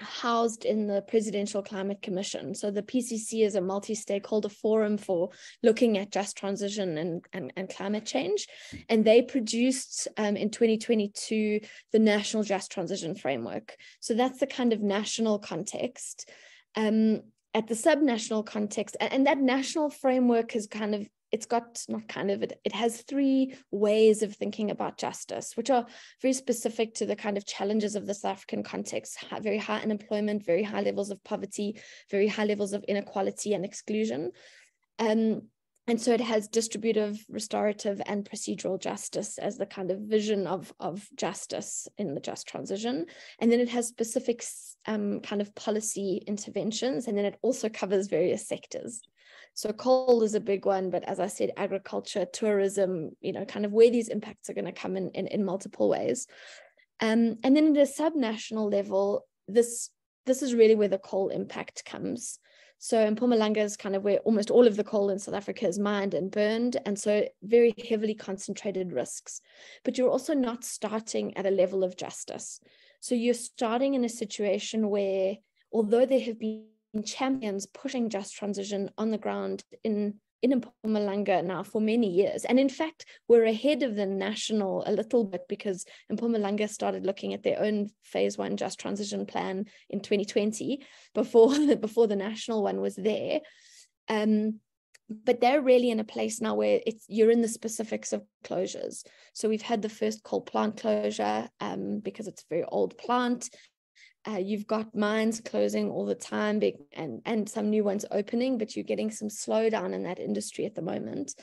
housed in the Presidential Climate Commission. So the PCC is a multi-stakeholder forum for looking at just transition and climate change. And they produced in 2022 the National Just Transition Framework. So that's the kind of national context. At the subnational context, and that national framework is it has three ways of thinking about justice, which are very specific to the kind of challenges of the South African context: very high unemployment, very high levels of poverty, very high levels of inequality and exclusion. And so it has distributive, restorative, and procedural justice as the kind of vision of justice in the just transition. And then it has specific kind of policy interventions, and then it also covers various sectors. So coal is a big one, but as I said, agriculture, tourism, kind of where these impacts are going to come in multiple ways. And then at a subnational level, this is really where the coal impact comes. So Mpumalanga is kind of where almost all of the coal in South Africa is mined and burned, and so very heavily concentrated risks. But you're also not starting at a level of justice. So you're starting in a situation where, although there have been champions pushing just transition on the ground in Mpumalanga now for many years. And in fact, we're ahead of the national a little bit, because Mpumalanga started looking at their own phase 1 just transition plan in 2020 before the national one was there. But they're really in a place now where you're in the specifics of closures. So we've had the first coal plant closure because it's a very old plant. You've got mines closing all the time and some new ones opening, but you're getting some slowdown in that industry at the moment.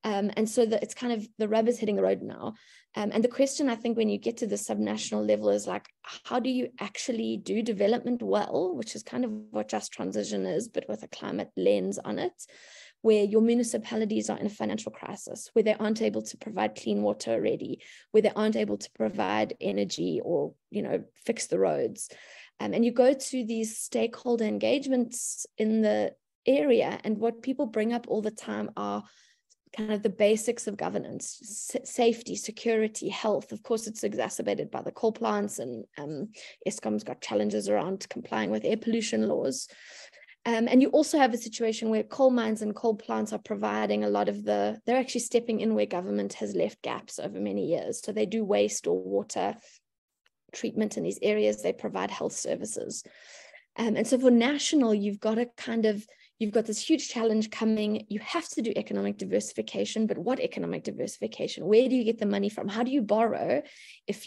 And so it's kind of the rubber's hitting the road now. And the question, I think, when you get to the subnational level is like, how do you actually do development well, which is kind of what just transition is, but with a climate lens on it, where your municipalities are in a financial crisis, where they aren't able to provide clean water already, where they aren't able to provide energy or, fix the roads. And you go to these stakeholder engagements in the area, and what people bring up all the time are kind of the basics of governance, safety, security, health. Of course, it's exacerbated by the coal plants, and Eskom's got challenges around complying with air pollution laws. And you also have a situation where coal mines and coal plants are providing a lot of they're actually stepping in where government has left gaps over many years. So they do waste or water treatment in these areas, they provide health services. And so for national, you've got this huge challenge coming. You have to do economic diversification, but what economic diversification? Where do you get the money from? How do you borrow if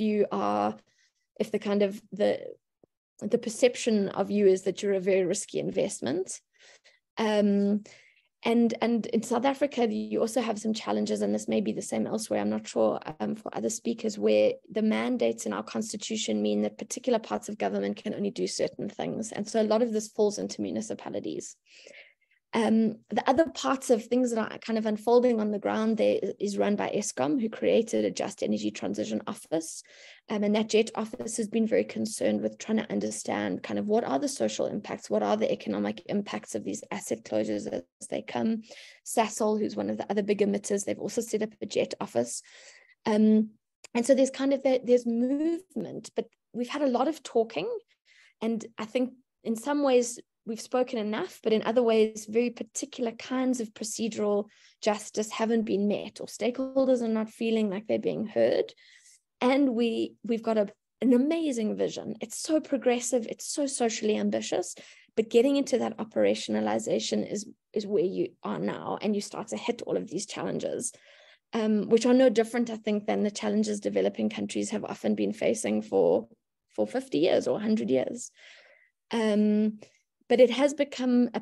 the perception of you is that you're a very risky investment? And in South Africa, you also have some challenges, and this may be the same elsewhere, I'm not sure, for other speakers, where the mandates in our constitution mean that particular parts of government can only do certain things. And so a lot of this falls into municipalities. The other parts of things that are kind of unfolding on the ground there is run by Eskom, who created a Just Energy Transition Office. And that JET office has been very concerned with trying to understand kind of what are the social impacts, what are the economic impacts of these asset closures as they come. Sasol, who's one of the other big emitters, they've also set up a JET office. And so there's there's movement, but we've had a lot of talking. And I think in some ways, we've spoken enough, but in other ways, very particular kinds of procedural justice haven't been met, or stakeholders are not feeling like they're being heard. And we've got an amazing vision. It's so progressive, it's so socially ambitious, but getting into that operationalization is where you are now, and you start to hit all of these challenges, which are no different, I think, than the challenges developing countries have often been facing for 50 years or 100 years. But it has become a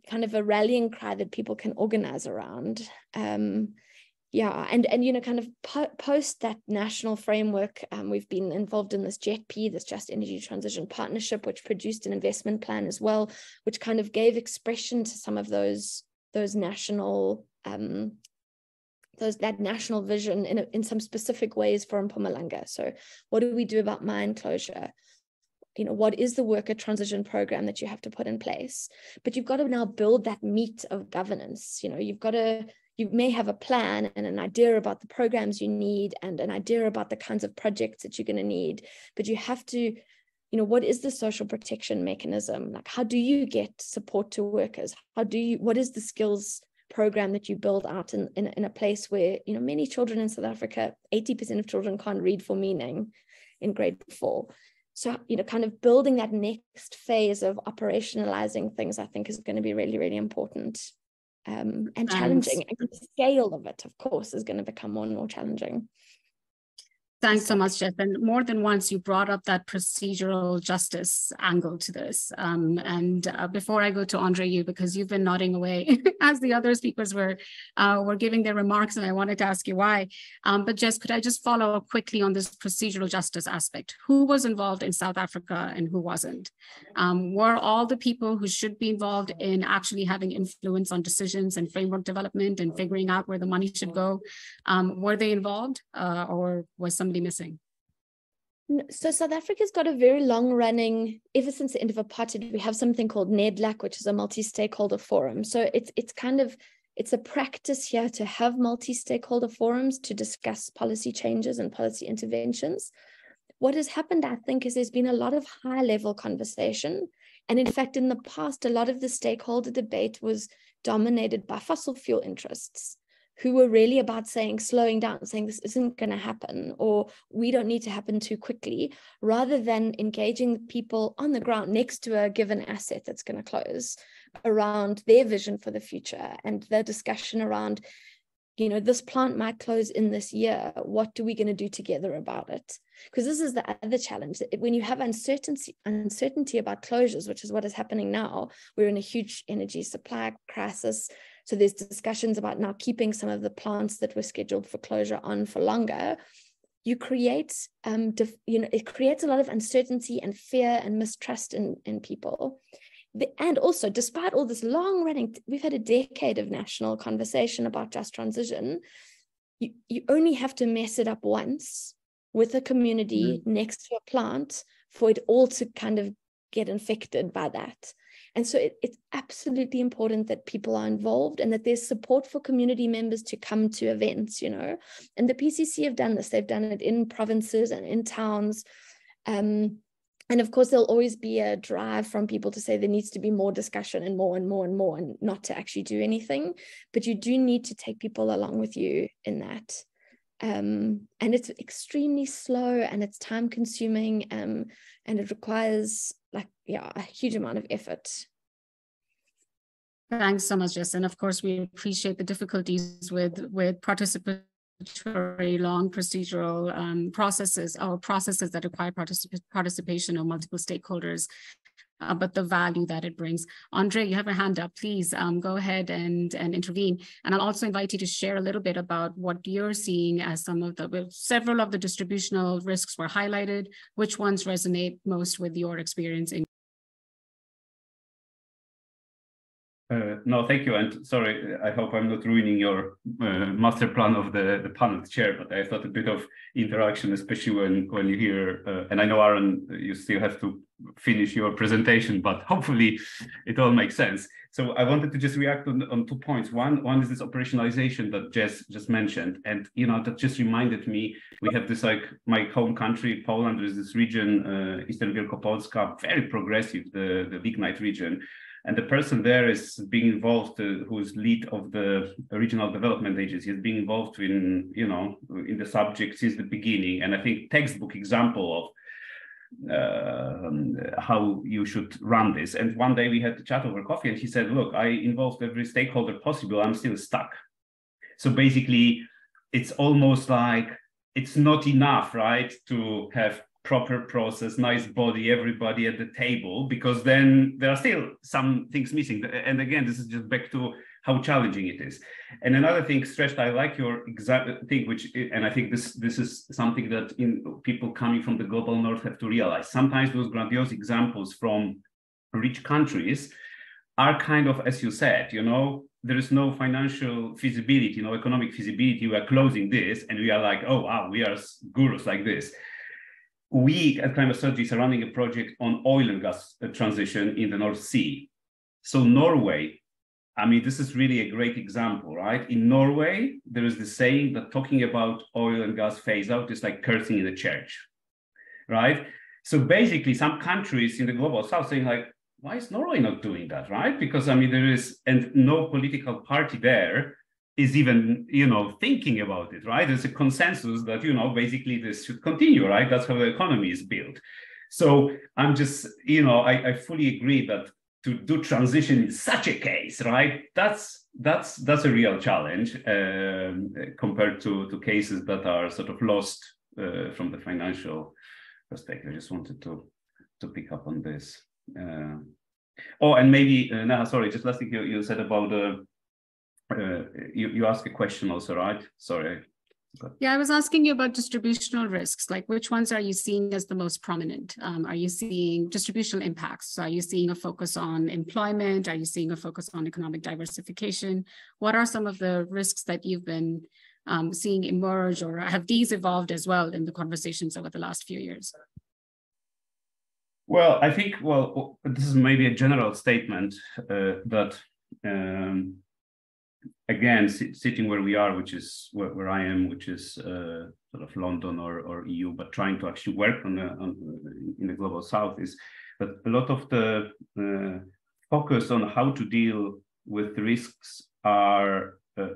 kind of a rallying cry that people can organize around. And kind of post that national framework, we've been involved in this JETP, this Just Energy Transition Partnership, which produced an investment plan as well, which kind of gave expression to some of those national that national vision in some specific ways for Mpumalanga. So what do we do about mine closure? What is the worker transition program that you have to put in place? But you've got to now build that meat of governance. You may have a plan and an idea about the programs you need and an idea about the kinds of projects that you're going to need, but you have to, what is the social protection mechanism? Like, how do you get support to workers? What is the skills program that you build out in a place where, many children in South Africa, 80% of children can't read for meaning in grade 4. So, kind of building that next phase of operationalizing things, I think, is going to be really, really important and challenging. And the scale of it, of course, is going to become more and more challenging. Thanks so much, Jess. And more than once, you brought up that procedural justice angle to this. Before I go to Andre, because you've been nodding away as the other speakers were giving their remarks, and I wanted to ask you why. But Jess, could I just follow up quickly on this procedural justice aspect? Who was involved in South Africa and who wasn't? Were all the people who should be involved in actually having influence on decisions and framework development and figuring out where the money should go, were they involved, or was somebody missing? So South Africa's got a very long running, ever since the end of apartheid, we have something called NEDLAC, which is a multi-stakeholder forum. So it's a practice here to have multi-stakeholder forums to discuss policy changes and policy interventions. What has happened, I think, is there's been a lot of high-level conversation. And in fact, in the past, a lot of the stakeholder debate was dominated by fossil fuel interests, who were really about slowing down, saying this isn't going to happen, or we don't need to happen too quickly, rather than engaging people on the ground next to a given asset that's going to close around their vision for the future and the discussion around, this plant might close in this year. What are we going to do together about it? Because this is the other challenge. When you have uncertainty about closures, which is what is happening now, we're in a huge energy supply crisis. So there's discussions about now keeping some of the plants that were scheduled for closure on for longer. You create, it creates a lot of uncertainty and fear and mistrust in people. And also, despite all this long running, we've had a decade of national conversation about just transition. You only have to mess it up once with a community next to a plant for it all to kind of get infected by that. And so it's absolutely important that people are involved and that there's support for community members to come to events, And the PCC have done this. They've done it in provinces and in towns. And of course, there'll always be a drive from people to say there needs to be more discussion and more and more and more, and not to actually do anything. But you do need to take people along with you in that. And it's extremely slow and it's time consuming, and it requires a huge amount of effort. Thanks so much, Jess. And of course, we appreciate the difficulties with participatory long procedural processes that require participation of multiple stakeholders, but the value that it brings. Andre, you have your hand up. Please go ahead and intervene. And I'll also invite you to share a little bit about what you're seeing as several of the distributional risks were highlighted. Which ones resonate most with your experience in? No, thank you. And sorry, I hope I'm not ruining your master plan of the panel chair, but I thought a bit of interaction, especially when you hear, and I know, Aaron, you still have to finish your presentation, but hopefully it all makes sense. So I wanted to just react on 2 points. One is this operationalization that Jess just mentioned. And, that just reminded me, we have this, my home country, Poland, there is this region, Eastern Wielkopolska, very progressive, the lignite region. And the person there is being involved, who is lead of the Regional Development Agency, is being involved in the subject since the beginning. And I think textbook example of how you should run this. And one day we had to chat over coffee and he said, look, I involved every stakeholder possible. I'm still stuck. So basically, it's almost like it's not enough, right, to have proper process, nice body, everybody at the table, because then there are still some things missing. And again, this is just back to how challenging it is. And another thing, Stretched, I like your exact thing, and I think this is something that people coming from the global north have to realize. Sometimes those grandiose examples from rich countries are kind of, as you said, there is no financial feasibility, no economic feasibility. We are closing this and we are like, oh, wow, we are gurus like this. We at Climate Strategies are running a project on oil and gas transition in the North Sea. So Norway, this is really a great example, right? In Norway, there is the saying that talking about oil and gas phase out is like cursing in a church, right? So basically some countries in the global south saying why is Norway not doing that, right? Because there is, and no political party there is even, thinking about it, right? There's a consensus that, basically this should continue, right? That's how the economy is built. So I'm just, I fully agree that to do transition in such a case, right? That's a real challenge compared to cases that are sort of lost from the financial perspective. I just wanted to pick up on this. And maybe, Neha, sorry, just last thing you said about you asked a question also, right? Sorry. Yeah, I was asking you about distributional risks. Which ones are you seeing as the most prominent? Are you seeing distributional impacts? Are you seeing a focus on employment? Are you seeing a focus on economic diversification? What are some of the risks that you've been seeing emerge, or have these evolved as well in the conversations over the last few years? Well, I think, well, this is maybe a general statement that, again, sitting where we are, which is where I am, which is sort of London or EU, but trying to actually work in the global south, is that a lot of the focus on how to deal with risks are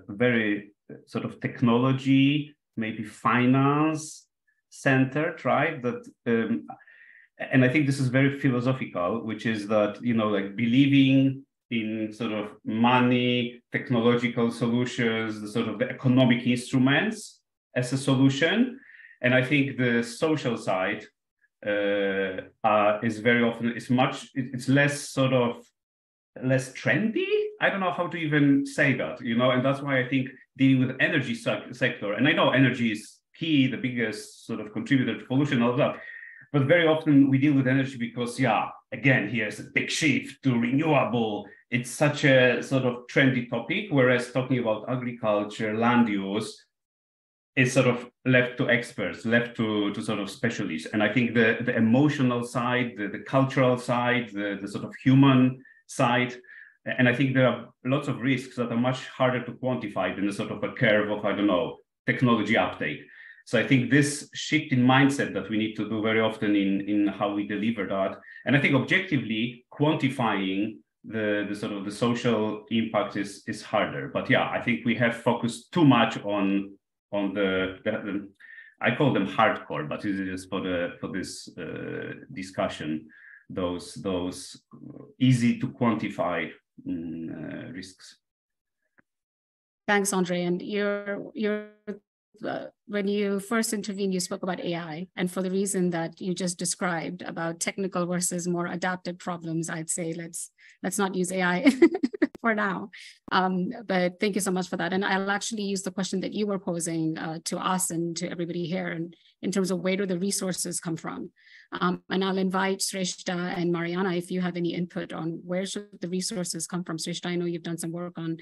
very sort of technology, maybe finance centered, right? That and I think this is very philosophical, which is that, you know, like believing in sort of money, technological solutions, the sort of the economic instruments as a solution. And I think the social side is very often, it's less sort of, less trendy. I don't know how to even say that, you know, and that's why I think dealing with energy sector, and I know energy is key, the biggest sort of contributor to pollution, all of that. But very often we deal with energy because, yeah, again, here's a big shift to renewable. It's such a sort of trendy topic, whereas talking about agriculture, land use, is sort of left to experts, left to sort of specialists. And I think the emotional side, the cultural side, the sort of human side, and I think there are lots of risks that are much harder to quantify than the sort of a curve of, I don't know, technology uptake. So I think this shift in mindset that we need to do very often in how we deliver that. And I think objectively quantifying the sort of the social impact is harder. But yeah, I think we have focused too much on the I call them hardcore, but it is for this discussion, those easy to quantify risks. Thanks, Andre. And you're when you first intervened, you spoke about AI, and for the reason that you just described about technical versus more adaptive problems, I'd say let's not use AI for now. But thank you so much for that. And I'll actually use the question that you were posing to us and to everybody here, and in terms of where do the resources come from? And I'll invite Shrestha and Mariana if you have any input on where should the resources come from. Shrestha, I know you've done some work on,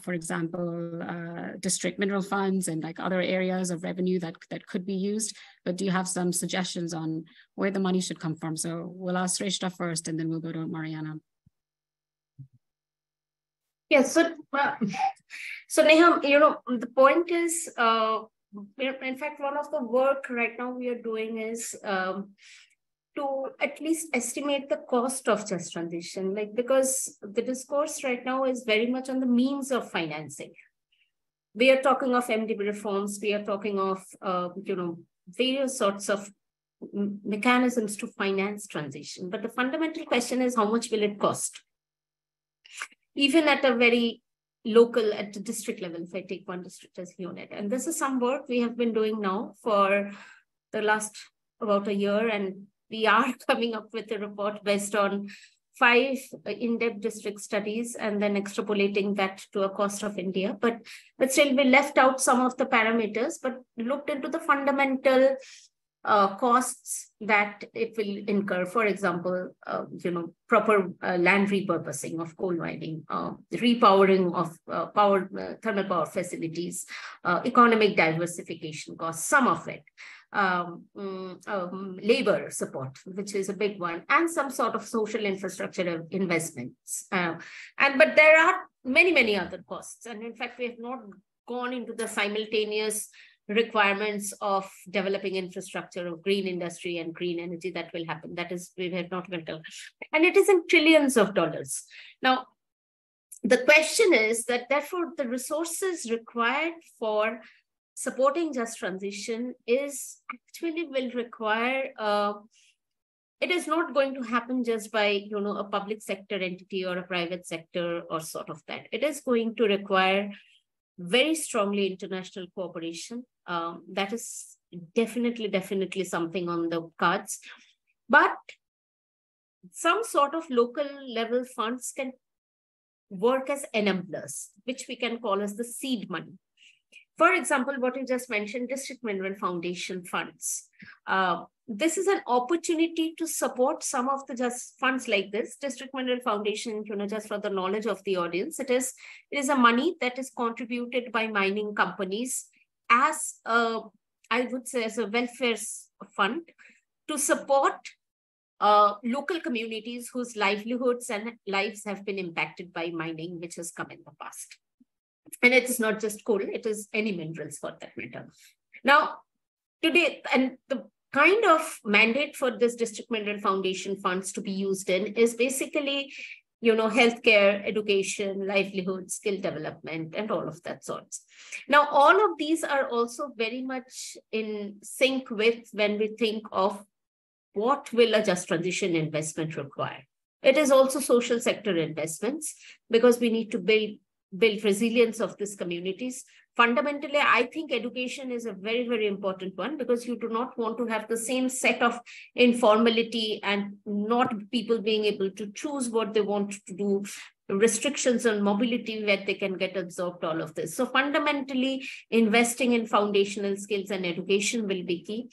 for example, district mineral funds and like other areas of revenue that could be used, but do you have some suggestions on where the money should come from? So we'll ask Shrestha first, and then we'll go to Mariana. Yeah, so Neha, you know, the point is, in fact, one of the work right now we are doing is to at least estimate the cost of just transition, like, because the discourse right now is very much on the means of financing. We are talking of MDB reforms, we are talking of, you know, various sorts of mechanisms to finance transition. But the fundamental question is, how much will it cost? Even at a very local, at the district level, if I take one district as unit. And this is some work we have been doing now for the last about a year, and we are coming up with a report based on 5 in-depth district studies and then extrapolating that to a cost of India. But still we left out some of the parameters, but looked into the fundamental costs that it will incur. For example, you know, proper land repurposing of coal mining, repowering of thermal power facilities, economic diversification costs, some of it, labor support, which is a big one, and some sort of social infrastructure investments. But there are many other costs. And in fact, we have not gone into the simultaneous requirements of developing infrastructure of green industry and green energy that will happen. That is, we have not built up. And it is in trillions of dollars. Now, the question is that therefore the resources required for supporting just transition is actually will require, it is not going to happen just by, you know, a public sector entity or a private sector or sort of that. It is going to require very strongly international cooperation. That is definitely something on the cards. But some sort of local level funds can work as enablers, which we can call as the seed money. For example, what you just mentioned, district mineral foundation funds. this is an opportunity to support some of the just funds like this. District Mineral Foundation, just for the knowledge of the audience, it is a money that is contributed by mining companies as a, I would say, as a welfare fund to support local communities whose livelihoods and lives have been impacted by mining, which has come in the past. And it is not just coal, it is any minerals for that matter. Now, today, and the kind of mandate for this District Mineral Foundation funds to be used in is basically, healthcare, education, livelihood, skill development, and all of that sorts. Now, all of these are also very much in sync with when we think of what will a just transition investment require. It is also social sector investments because we need to build resilience of these communities. Fundamentally, I think education is a very, very important one because you do not want to have the same set of informality and not people being able to choose what they want to do, restrictions on mobility where they can get absorbed, all of this. So fundamentally, investing in foundational skills and education will be key.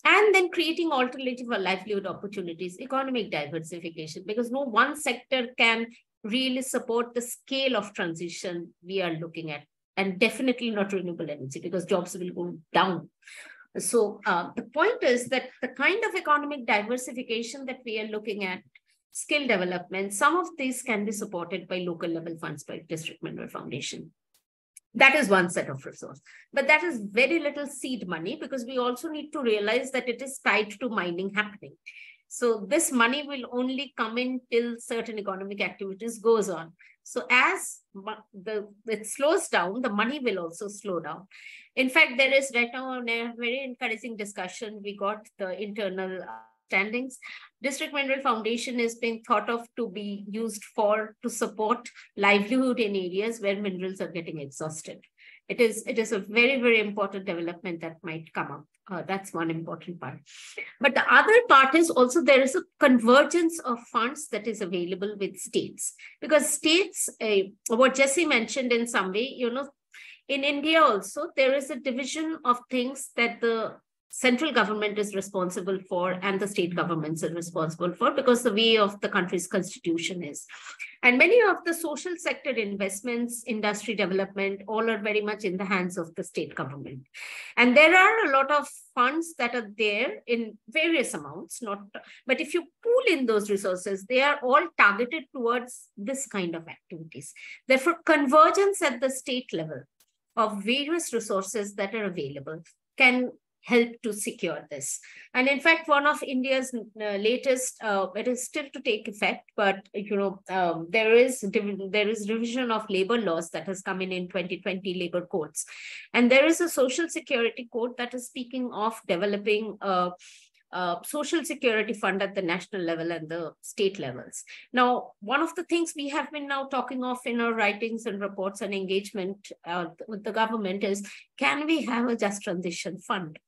And then creating alternative or livelihood opportunities, economic diversification, because no one sector can really support the scale of transition we are looking at. And definitely not renewable energy because jobs will go down. So the point is that the kind of economic diversification that we are looking at, skill development, some of these can be supported by local level funds by District Mineral Foundation. That is one set of resource. But that is very little seed money because we also need to realize that it is tied to mining happening. So this money will only come in till certain economic activities goes on. So as it slows down, the money will also slow down. In fact, there is right now a very encouraging discussion. We got the internal standings. District Mineral Foundation is being thought of to be used to support livelihood in areas where minerals are getting exhausted. It is a very, very important development that might come up. That's one important part. But the other part is also there is a convergence of funds that is available with states. Because states, what Jesse mentioned in some way, in India also, there is a division of things that the central government is responsible for and the state governments are responsible for because the way of the country's constitution is. And many of the social sector investments, industry development, all are very much in the hands of the state government. And there are a lot of funds that are there in various amounts, but if you pool in those resources, they are all targeted towards this kind of activities. Therefore, convergence at the state level of various resources that are available can help to secure this. And in fact, one of India's latest, it is still to take effect, but there is revision of labor laws that has come in 2020 labor codes. And there is a social security code that is speaking of developing social security fund at the national level and the state levels. Now, one of the things we have been now talking of in our writings and reports and engagement with the government is, can we have a just transition fund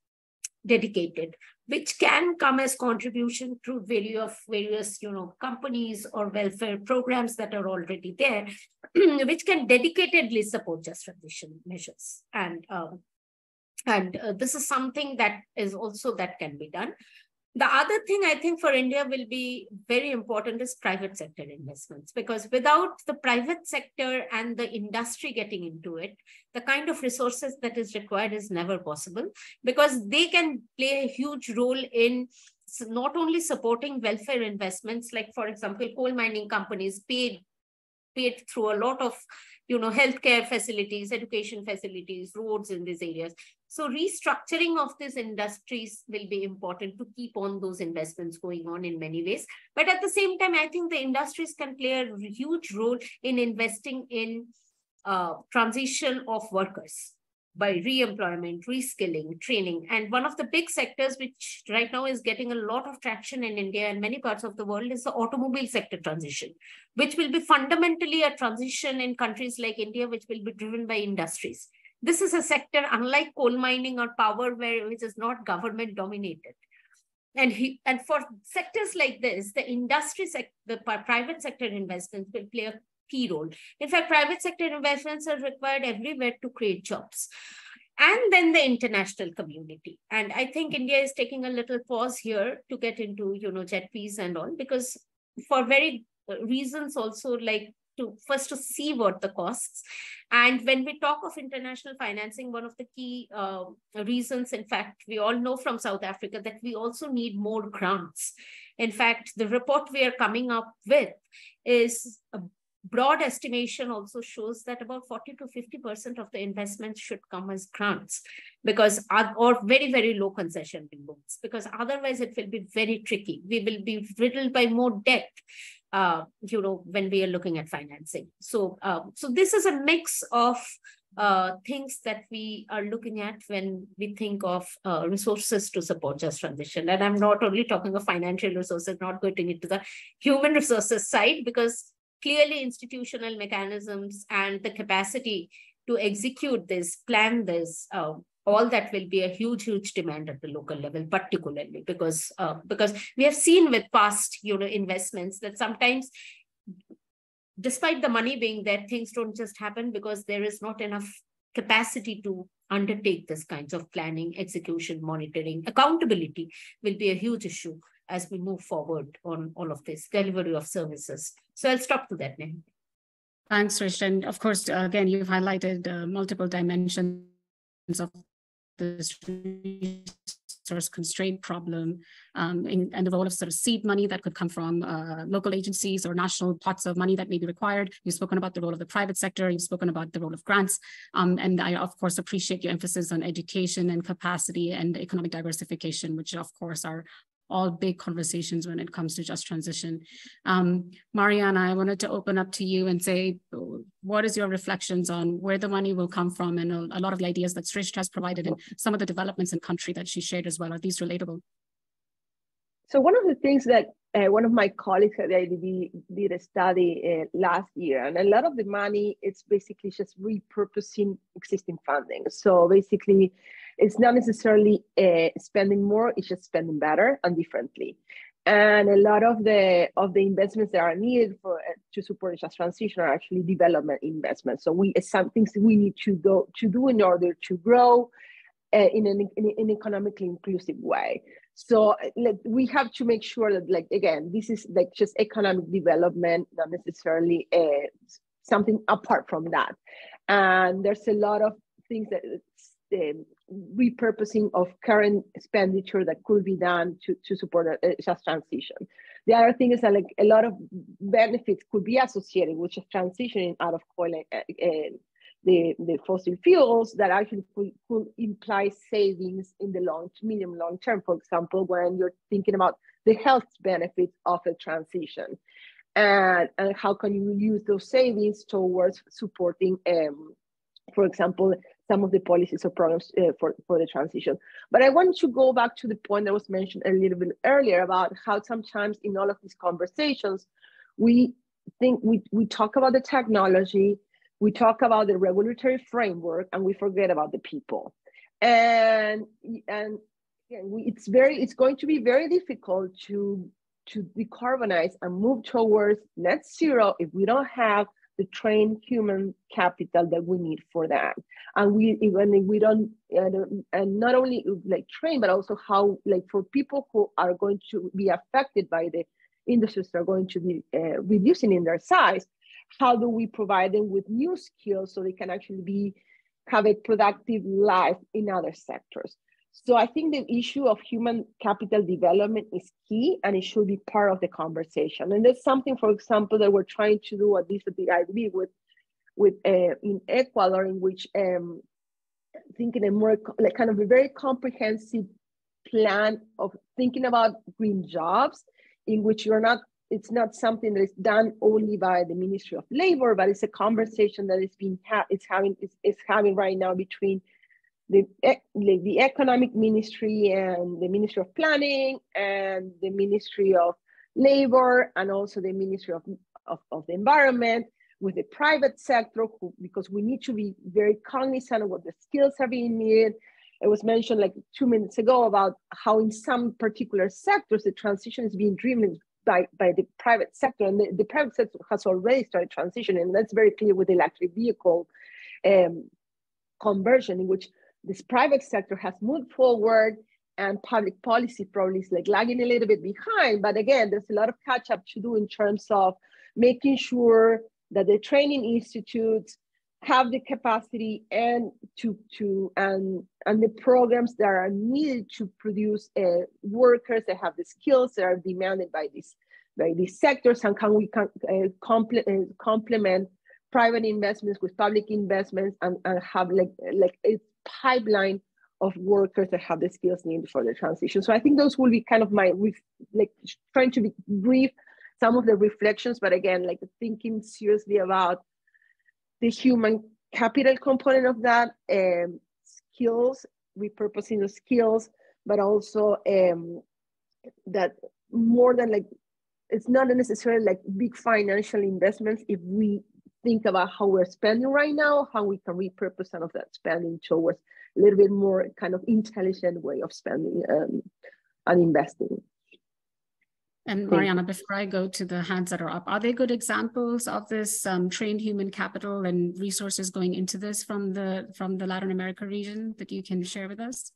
dedicated, which can come as contribution through various companies or welfare programs that are already there, which can dedicatedly support just transition measures. And this is something that is also that can be done. The other thing I think for India will be very important is private sector investments, because without the private sector and the industry getting into it, the kind of resources that is required is never possible, because they can play a huge role in not only supporting welfare investments, like for example, coal mining companies paid through a lot of healthcare facilities, education facilities, roads in these areas. So restructuring of these industries will be important to keep on those investments going on in many ways. But at the same time, I think the industries can play a huge role in investing in transition of workers by re-employment, reskilling, training. And one of the big sectors which right now is getting a lot of traction in India and many parts of the world is the automobile sector transition, which will be fundamentally a transition in countries like India, which will be driven by industries. This is a sector, unlike coal mining or power, which is not government dominated. And for sectors like this, the private sector investments will play a key role. In fact, private sector investments are required everywhere to create jobs. and then the international community. And I think India is taking a little pause here to get into, JETPs and all, because for very reasons also, like to see what the costs. And when we talk of international financing, one of the key reasons, in fact, we all know from South Africa that we also need more grants. In fact, the report we are coming up with is a broad estimation also shows that about 40 to 50% of the investments should come as grants, because or very, very low concession loans, because otherwise it will be very tricky. We will be riddled by more debt, when we are looking at financing. So, so this is a mix of things that we are looking at when we think of resources to support just transition. And I'm not only talking of financial resources, not going into the human resources side, because clearly institutional mechanisms and the capacity to execute this, plan this, all that will be a huge, huge demand at the local level, particularly because we have seen with past, investments that sometimes, despite the money being there, things don't just happen because there is not enough capacity to undertake this kinds of planning, execution, monitoring. Accountability will be a huge issue as we move forward on all of this delivery of services. So I'll stop to that now. Thanks, Rish. And of course, again, you've highlighted multiple dimensions of this resource constraint problem and the role of sort of seed money that could come from local agencies or national pots of money that may be required. You've spoken about the role of the private sector. You've spoken about the role of grants. And I, of course, appreciate your emphasis on education and capacity and economic diversification, which, of course, are all big conversations when it comes to just transition. Mariana, I wanted to open up to you and say, what is your reflections on where the money will come from, and a lot of the ideas that Srish has provided and some of the developments in country that she shared as well? Are these relatable? So one of the things that one of my colleagues at the IDB did a study last year, and a lot of the money, it's basically just repurposing existing funding. So basically, it's not necessarily spending more, it's just spending better and differently. And a lot of the investments that are needed to support just transition are actually development investments. So some things we need to do in order to grow in an economically inclusive way. So we have to make sure that, like, again, this is like just economic development, not necessarily something apart from that. And there's a lot of things that repurposing of current expenditure that could be done to support a just transition. The other thing is that, like, a lot of benefits could be associated with just transitioning out of coal and the fossil fuels that actually could imply savings in the medium long term. For example, when you're thinking about the health benefits of a transition, and how can you use those savings towards supporting, for example, some of the policies or programs for the transition. But I want to go back to the point that was mentioned a little bit earlier about how sometimes in all of these conversations, we talk about the technology, we talk about the regulatory framework, and we forget about the people. And it's going to be very difficult to decarbonize and move towards net zero if we don't have the trained human capital that we need for that. And we don't, and not only like train, but also how, like, for people who are going to be affected by the industries that are going to be reducing in their size, how do we provide them with new skills so they can actually have a productive life in other sectors? So I think the issue of human capital development is key, and it should be part of the conversation. And that's something, for example, that we're trying to do, at least at the IDB, with in Ecuador, in which thinking a more like kind of a very comprehensive plan of thinking about green jobs, in which it's not something that is done only by the Ministry of Labor, but it's a conversation that is having right now between the Economic Ministry and the Ministry of Planning and the Ministry of Labor, and also the Ministry of the Environment, with the private sector, because we need to be very cognizant of what the skills are being needed. It was mentioned like 2 minutes ago about how in some particular sectors, the transition is being driven by the private sector, and the private sector has already started transitioning, and that's very clear with the electric vehicle conversion, in which this private sector has moved forward and public policy probably is like lagging a little bit behind. But again, there's a lot of catch up to do in terms of making sure that the training institutes have the capacity and the programs that are needed to produce workers that have the skills that are demanded by these sectors, and how we can complement private investments with public investments and have like a pipeline of workers that have the skills needed for the transition. So I think those will be kind of my, like trying to be brief, some of the reflections, but again, like thinking seriously about the human capital component of that, skills, repurposing the skills, but also that more than like, it's not necessarily like big financial investments if we think about how we're spending right now, how we can repurpose some of that spending towards a little bit more kind of intelligent way of spending and investing. And Mariana, before I go to the hands that are up, are there good examples of this trained human capital and resources going into this from the Latin America region that you can share with us?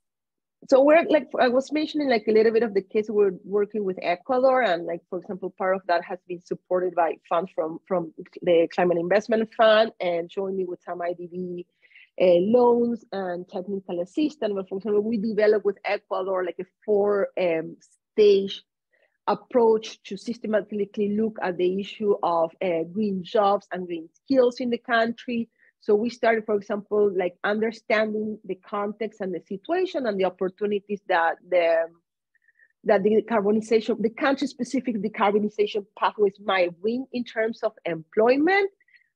So we're like, I was mentioning like a little bit of the case we're working with Ecuador, and like, for example, part of that has been supported by funds from the Climate Investment Fund and jointly with some IDB loans and technical assistance. But for example, we developed with Ecuador like a 4-stage approach to systematically look at the issue of green jobs and green skills in the country. So we started, for example, like understanding the context and the situation and the opportunities that the decarbonization, the country-specific decarbonization pathways might bring in terms of employment.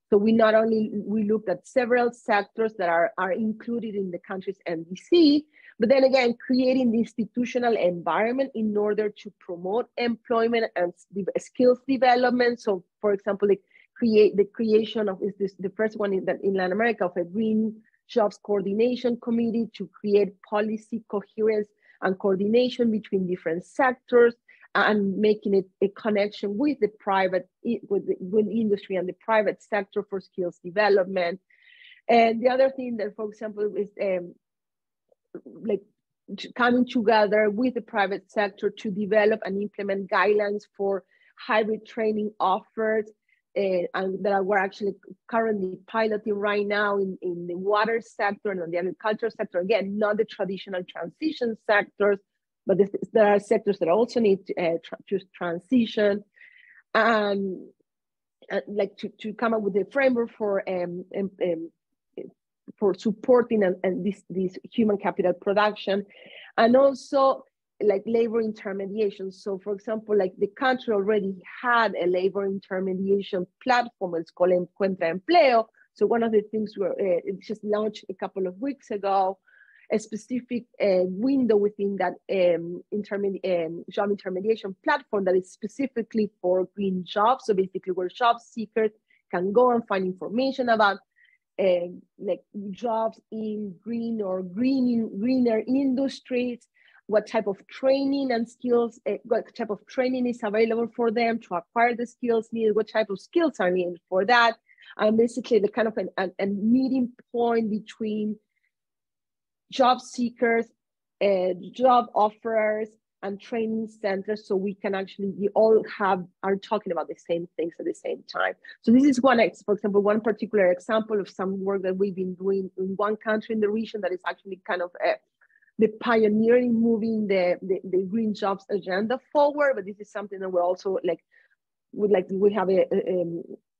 So we not only, we looked at several sectors that are included in the country's NDC, but then again, creating the institutional environment in order to promote employment and skills development. So for example, like the creation of the first one in Latin America of a Green Jobs Coordination Committee to create policy coherence and coordination between different sectors and making it a connection with the private, with industry and the private sector for skills development. And the other thing that, for example, is like coming together with the private sector to develop and implement guidelines for hybrid training offers, and that we're actually currently piloting right now in the water sector and on the agriculture sector. Again, not the traditional transition sectors, but there are sectors that also need to transition, and like to come up with a framework for supporting and this human capital production, and also like labor intermediation. So for example, like the country already had a labor intermediation platform, it's called Encuentra Empleo. So one of the things it just launched a couple of weeks ago, a specific window within that job intermediation platform that is specifically for green jobs. So basically where job seekers can go and find information about like jobs in green or greener industries, what type of training and skills, what type of training is available for them to acquire the skills needed, what type of skills are needed for that. And basically the kind of a meeting point between job seekers, job offerers, and training centers, so we can actually, we all are talking about the same things at the same time. So this is one, for example, one particular example of some work that we've been doing in one country in the region that is actually kind of the pioneering moving the green jobs agenda forward. But this is something that we're also we have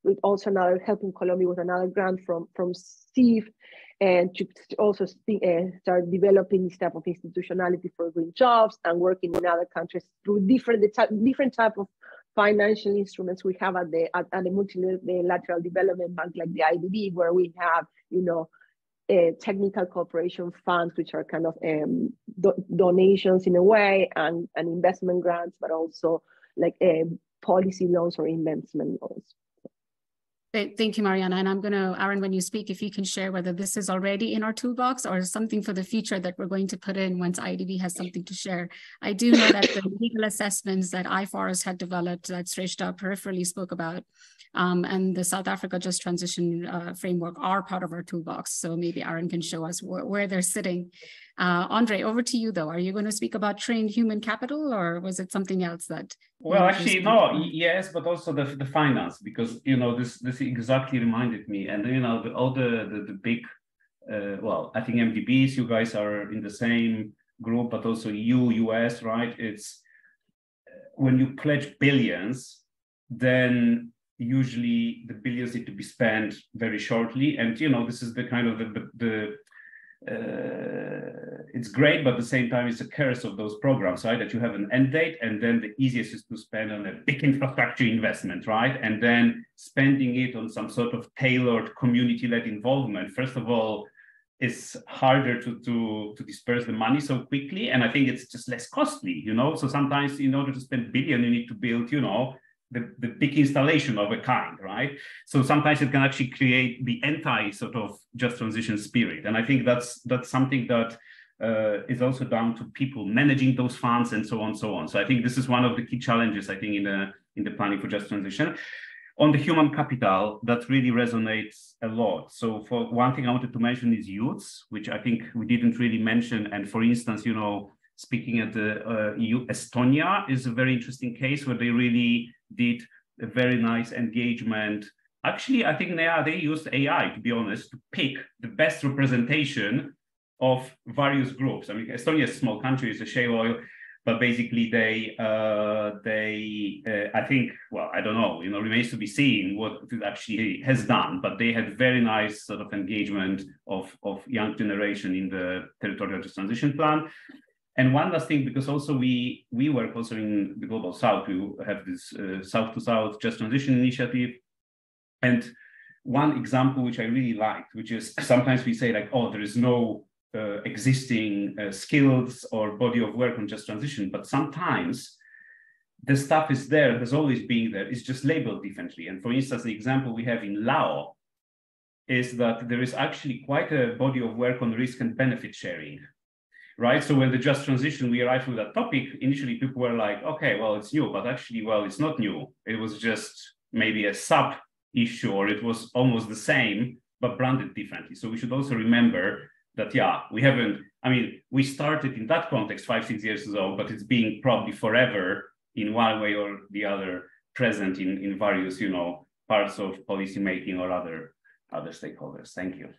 with also another helping Colombia with another grant from CIF, and to also start developing this type of institutionality for green jobs and working in other countries through different type of financial instruments we have at the multilateral development bank, like the IDB, where we have, technical cooperation funds, which are kind of donations in a way, and investment grants, but also like policy loans or investment loans. Thank you, Mariana. And I'm going to, Aaron, when you speak, if you can share whether this is already in our toolbox or something for the future that we're going to put in once IDB has something to share. I do know that the legal assessments that iForest had developed, that Shrestha peripherally spoke about, and the South Africa Just Transition framework are part of our toolbox. So maybe Aaron can show us where they're sitting. Andre, over to you though. Are you going to speak about trained human capital, or was it something else that? Well, actually, no, yes, but also the finance, because, you know, this exactly reminded me. And, you know, all the big, well, I think MDBs, you guys are in the same group, but also EU, US, right? It's when you pledge billions, then usually the billions need to be spent very shortly. And, you know, this is the kind of it's great, but at the same time, it's a curse of those programs, right? That you have an end date, and then the easiest is to spend on a big infrastructure investment, right? And then spending it on some sort of tailored community-led involvement, first of all, is harder to disperse the money so quickly. And I think it's just less costly, you know? So sometimes in order to spend billion, you need to build, you know, the big installation of a kind, right? So sometimes it can actually create the anti sort of just transition spirit. And I think that's something that is also down to people managing those funds and so on, so on. So I think this is one of the key challenges, I think, in the planning for just transition. On the human capital, that really resonates a lot. So for one thing I wanted to mention is youths, which I think we didn't really mention. And for instance, you know, speaking at the EU, Estonia is a very interesting case where they really did a very nice engagement. Actually, I think they used AI, to be honest, to pick the best representation of various groups. I mean, Estonia is a small country, it's a shale oil, but basically they I think, well, I don't know, you know, remains to be seen what it actually has done, but they had very nice sort of engagement of young generation in the territorial just transition plan. And one last thing, because also we work also in the Global South, we have this South to South Just Transition initiative. And one example which I really liked, which is sometimes we say like, oh, there is no existing skills or body of work on just transition, but sometimes the stuff is there, has always been there, it's just labeled differently. And for instance, the example we have in Lao is that there is actually quite a body of work on risk and benefit sharing. Right. So when the just transition, we arrived with that topic, initially people were like, okay, well, it's new, but actually, well, it's not new. It was just maybe a sub issue, or it was almost the same, but branded differently. So we should also remember that, yeah, we started in that context 5-6 years ago, but it's being probably forever in one way or the other present in various, you know, parts of policy making or other stakeholders. Thank you.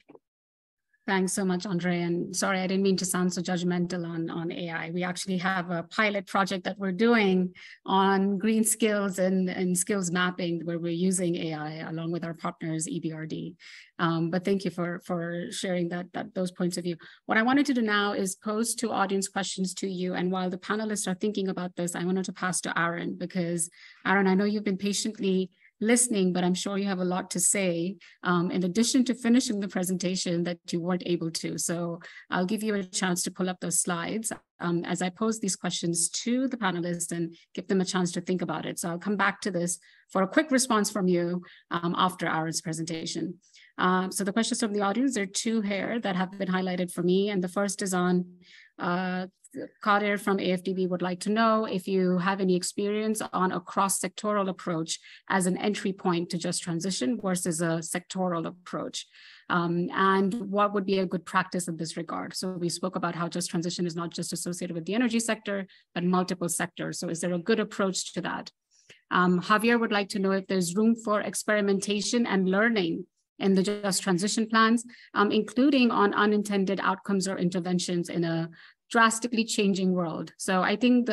Thanks so much, Andre. And sorry, I didn't mean to sound so judgmental on AI. We actually have a pilot project that we're doing on green skills and skills mapping, where we're using AI along with our partners, EBRD. But thank you for sharing those points of view. What I wanted to do now is pose two audience questions to you. And while the panelists are thinking about this, I wanted to pass to Aaron, because Aaron, I know you've been patiently listening, but I'm sure you have a lot to say in addition to finishing the presentation that you weren't able to. So I'll give you a chance to pull up those slides as I pose these questions to the panelists and give them a chance to think about it. So I'll come back to this for a quick response from you after Aaron's presentation. So the questions from the audience, there are two here that have been highlighted for me. And the first is on Kadir from AFDB would like to know if you have any experience on a cross-sectoral approach as an entry point to just transition versus a sectoral approach. And what would be a good practice in this regard? So we spoke about how just transition is not just associated with the energy sector, but multiple sectors. So is there a good approach to that? Javier would like to know if there's room for experimentation and learning in the just transition plans, including on unintended outcomes or interventions in a drastically changing world. So I think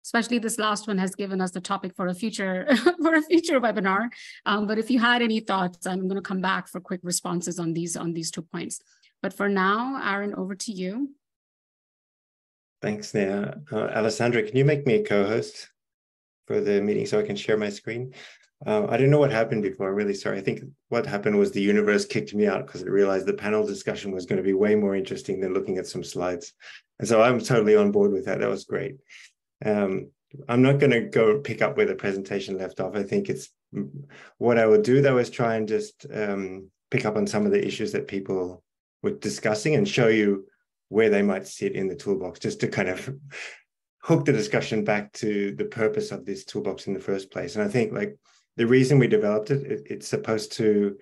especially this last one has given us the topic for a future webinar. But if you had any thoughts, I'm going to come back for quick responses on these 2 points. But for now, Aaron, over to you. Thanks, Neha. Alessandra, can you make me a co-host for the meeting so I can share my screen? I didn't know what happened before. I'm really sorry. I think what happened was the universe kicked me out because it realized the panel discussion was going to be way more interesting than looking at some slides. And so I'm totally on board with that. That was great. I'm not going to go pick up where the presentation left off. I think it's what I would do though is try and just pick up on some of the issues that people were discussing and show you where they might sit in the toolbox, just to kind of hook the discussion back to the purpose of this toolbox in the first place. And I think like the reason we developed it, it's supposed to,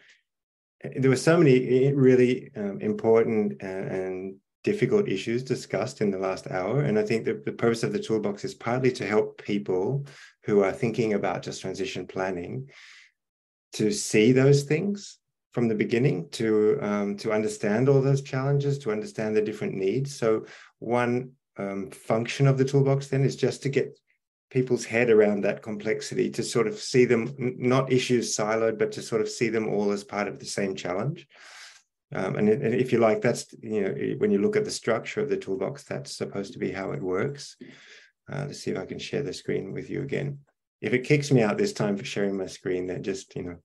there were so many really important and difficult issues discussed in the last hour. And I think that the purpose of the toolbox is partly to help people who are thinking about just transition planning to see those things from the beginning, to understand all those challenges, to understand the different needs. So one function of the toolbox then is just to get people's head around that complexity, to sort of see them, not issues siloed, but to sort of see them all as part of the same challenge. And if you like, that's, you know, when you look at the structure of the toolbox, that's supposed to be how it works. Let's see if I can share the screen with you again. If it kicks me out this time for sharing my screen, then just, you know,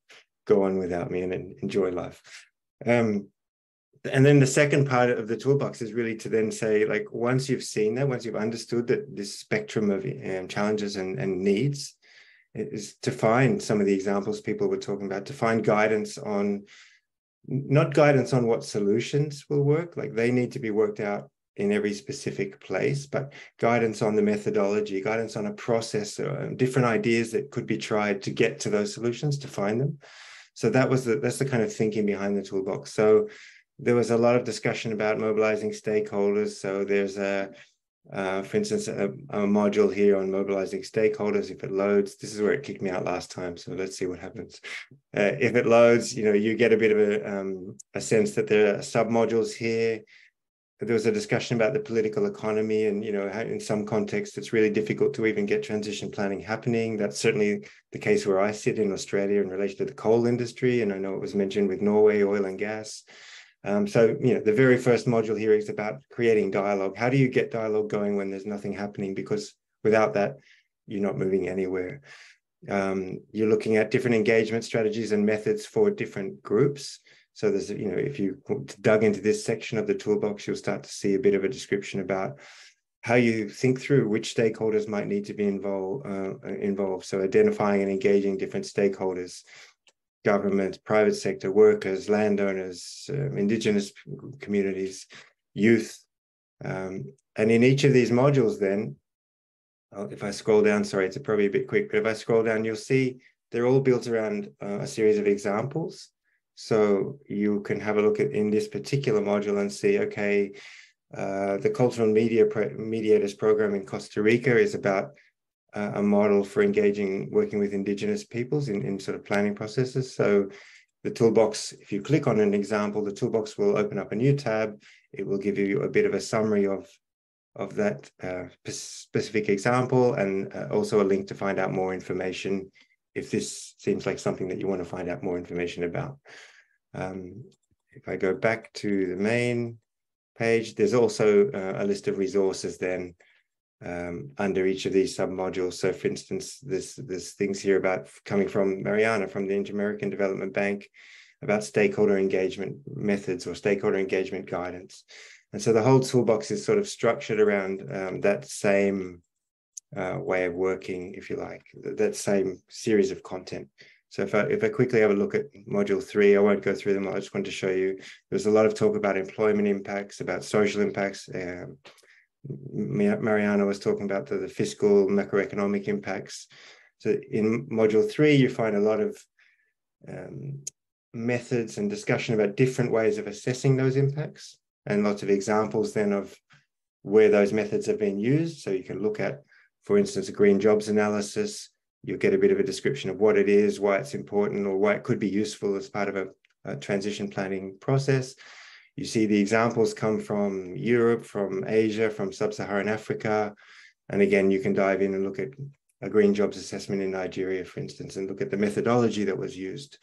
go on without me and enjoy life. And then the second part of the toolbox is really to then say, like, once you've seen that, once you've understood that this spectrum of challenges and needs, is to find some of the examples people were talking about, to find guidance on, not guidance on what solutions will work, like they need to be worked out in every specific place, but guidance on the methodology, guidance on a process, or different ideas that could be tried to get to those solutions, to find them. So that's the kind of thinking behind the toolbox. So there was a lot of discussion about mobilizing stakeholders. So there's for instance, a module here on mobilizing stakeholders. If it loads, this is where it kicked me out last time. So let's see what happens. If it loads, you know, you get a bit of a sense that there are sub-modules here. There was a discussion about the political economy, and, you know, how in some contexts it's really difficult to even get transition planning happening. That's certainly the case where I sit in Australia in relation to the coal industry. And I know it was mentioned with Norway, oil and gas. So, you know, the very first module here is about creating dialogue. How do you get dialogue going when there's nothing happening? Because without that, you're not moving anywhere. You're looking at different engagement strategies and methods for different groups. So there's, you know, if you dug into this section of the toolbox, you'll start to see a bit of a description about how you think through which stakeholders might need to be involved. So identifying and engaging different stakeholders, government, private sector, workers, landowners, indigenous communities, youth. And in each of these modules then, if I scroll down, sorry, it's probably a bit quick, but if I scroll down, you'll see they're all built around a series of examples. So you can have a look at in this particular module and see, okay, the Cultural Mediators Program in Costa Rica is about a model for working with Indigenous peoples in sort of planning processes. So the toolbox, if you click on an example, the toolbox will open up a new tab. It will give you a bit of a summary of that specific example, and also a link to find out more information if this seems like something that you want to find out more information about. If I go back to the main page, there's also a list of resources then under each of these sub-modules. So for instance, there's things here about coming from Mariana from the Inter-American Development Bank about stakeholder engagement methods or stakeholder engagement guidance. And so the whole toolbox is sort of structured around that same way of working, if you like, that same series of content. So if I quickly have a look at module 3, I won't go through them. I just want to show you, there's a lot of talk about employment impacts, about social impacts. Mariana was talking about the fiscal macroeconomic impacts. So in module 3, you find a lot of methods and discussion about different ways of assessing those impacts, and lots of examples then of where those methods have been used. So you can look at, for instance, a green jobs analysis. You'll get a bit of a description of what it is, why it's important, or why it could be useful as part of a transition planning process. You see the examples come from Europe, from Asia, from sub-Saharan Africa. And again, you can dive in and look at a green jobs assessment in Nigeria, for instance, and look at the methodology that was used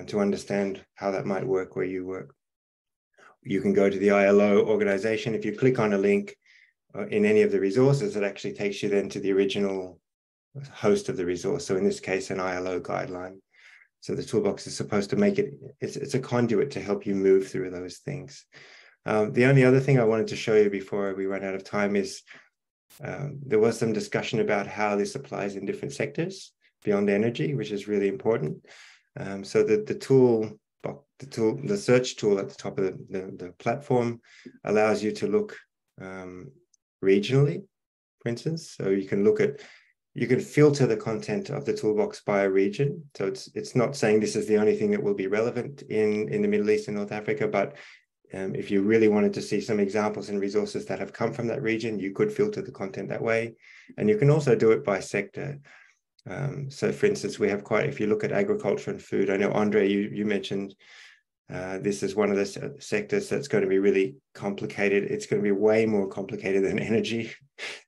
to understand how that might work where you work. You can go to the ILO organization. If you click on a link in any of the resources, it actually takes you then to the original host of the resource. So in this case, an ILO guideline. So the toolbox is supposed to make it, it's a conduit to help you move through those things. The only other thing I wanted to show you before we run out of time is There was some discussion about how this applies in different sectors beyond energy, which is really important. So the search tool at the top of the platform allows you to look regionally, for instance. So you can filter the content of the toolbox by a region. So it's not saying this is the only thing that will be relevant in the Middle East and North Africa, but if you really wanted to see some examples and resources that have come from that region, you could filter the content that way. And you can also do it by sector. So for instance, we have if you look at agriculture and food, I know, Andre, you mentioned this is one of the sectors that's going to be really complicated. It's going to be way more complicated than energy.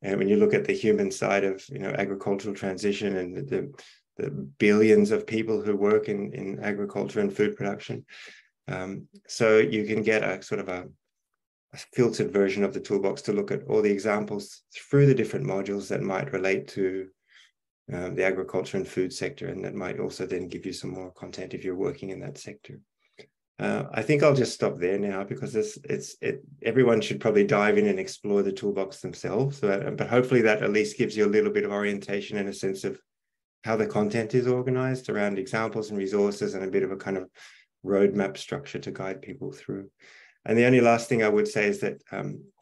And when you look at the human side of, agricultural transition and the billions of people who work in agriculture and food production. So you can get a sort of a filtered version of the toolbox to look at all the examples through the different modules that might relate to the agriculture and food sector, and that might also then give you some more content if you're working in that sector. I think I'll just stop there now, because everyone should probably dive in and explore the toolbox themselves. But hopefully that at least gives you a little bit of orientation and a sense of how the content is organized around examples and resources, and a bit of a kind of roadmap structure to guide people through. And the only last thing I would say is that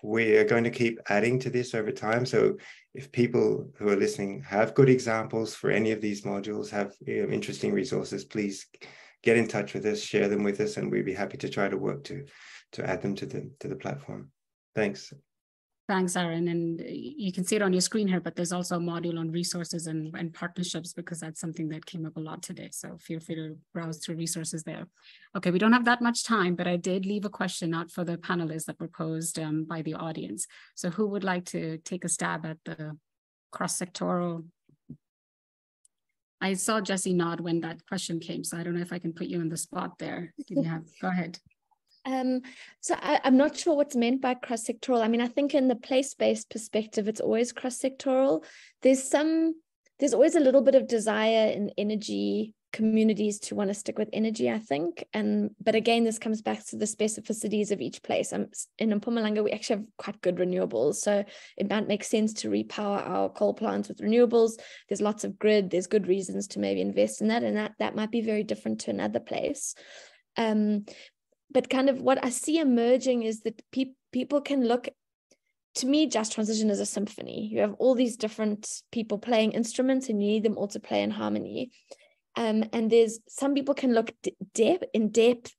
we are going to keep adding to this over time. So if people who are listening have good examples for any of these modules, have interesting resources, please get in touch with us, share them with us, and we'd be happy to try to work to add them to the platform. Thanks. Thanks, Aaron. And you can see it on your screen here, but there's also a module on resources and partnerships, because that's something that came up a lot today. So feel free to browse through resources there. Okay, we don't have that much time, but I did leave a question out for the panelists that were posed by the audience. So who would like to take a stab at the cross-sectoral? I saw Jesse nod when that question came, so I don't know if I can put you on the spot there. Go ahead. So I'm not sure what's meant by cross-sectoral. I mean, I think in the place-based perspective, it's always cross-sectoral. There's always a little bit of desire in energy communities to want to stick with energy, I think. But again, this comes back to the specificities of each place. In Mpumalanga, we actually have quite good renewables. So it might make sense to repower our coal plants with renewables. There's lots of grid. There's good reasons to maybe invest in that. And that might be very different to another place. But kind of what I see emerging is that people can look, to me, Just Transition is a symphony. You have all these different people playing instruments, and you need them all to play in harmony. And there's some people can look in depth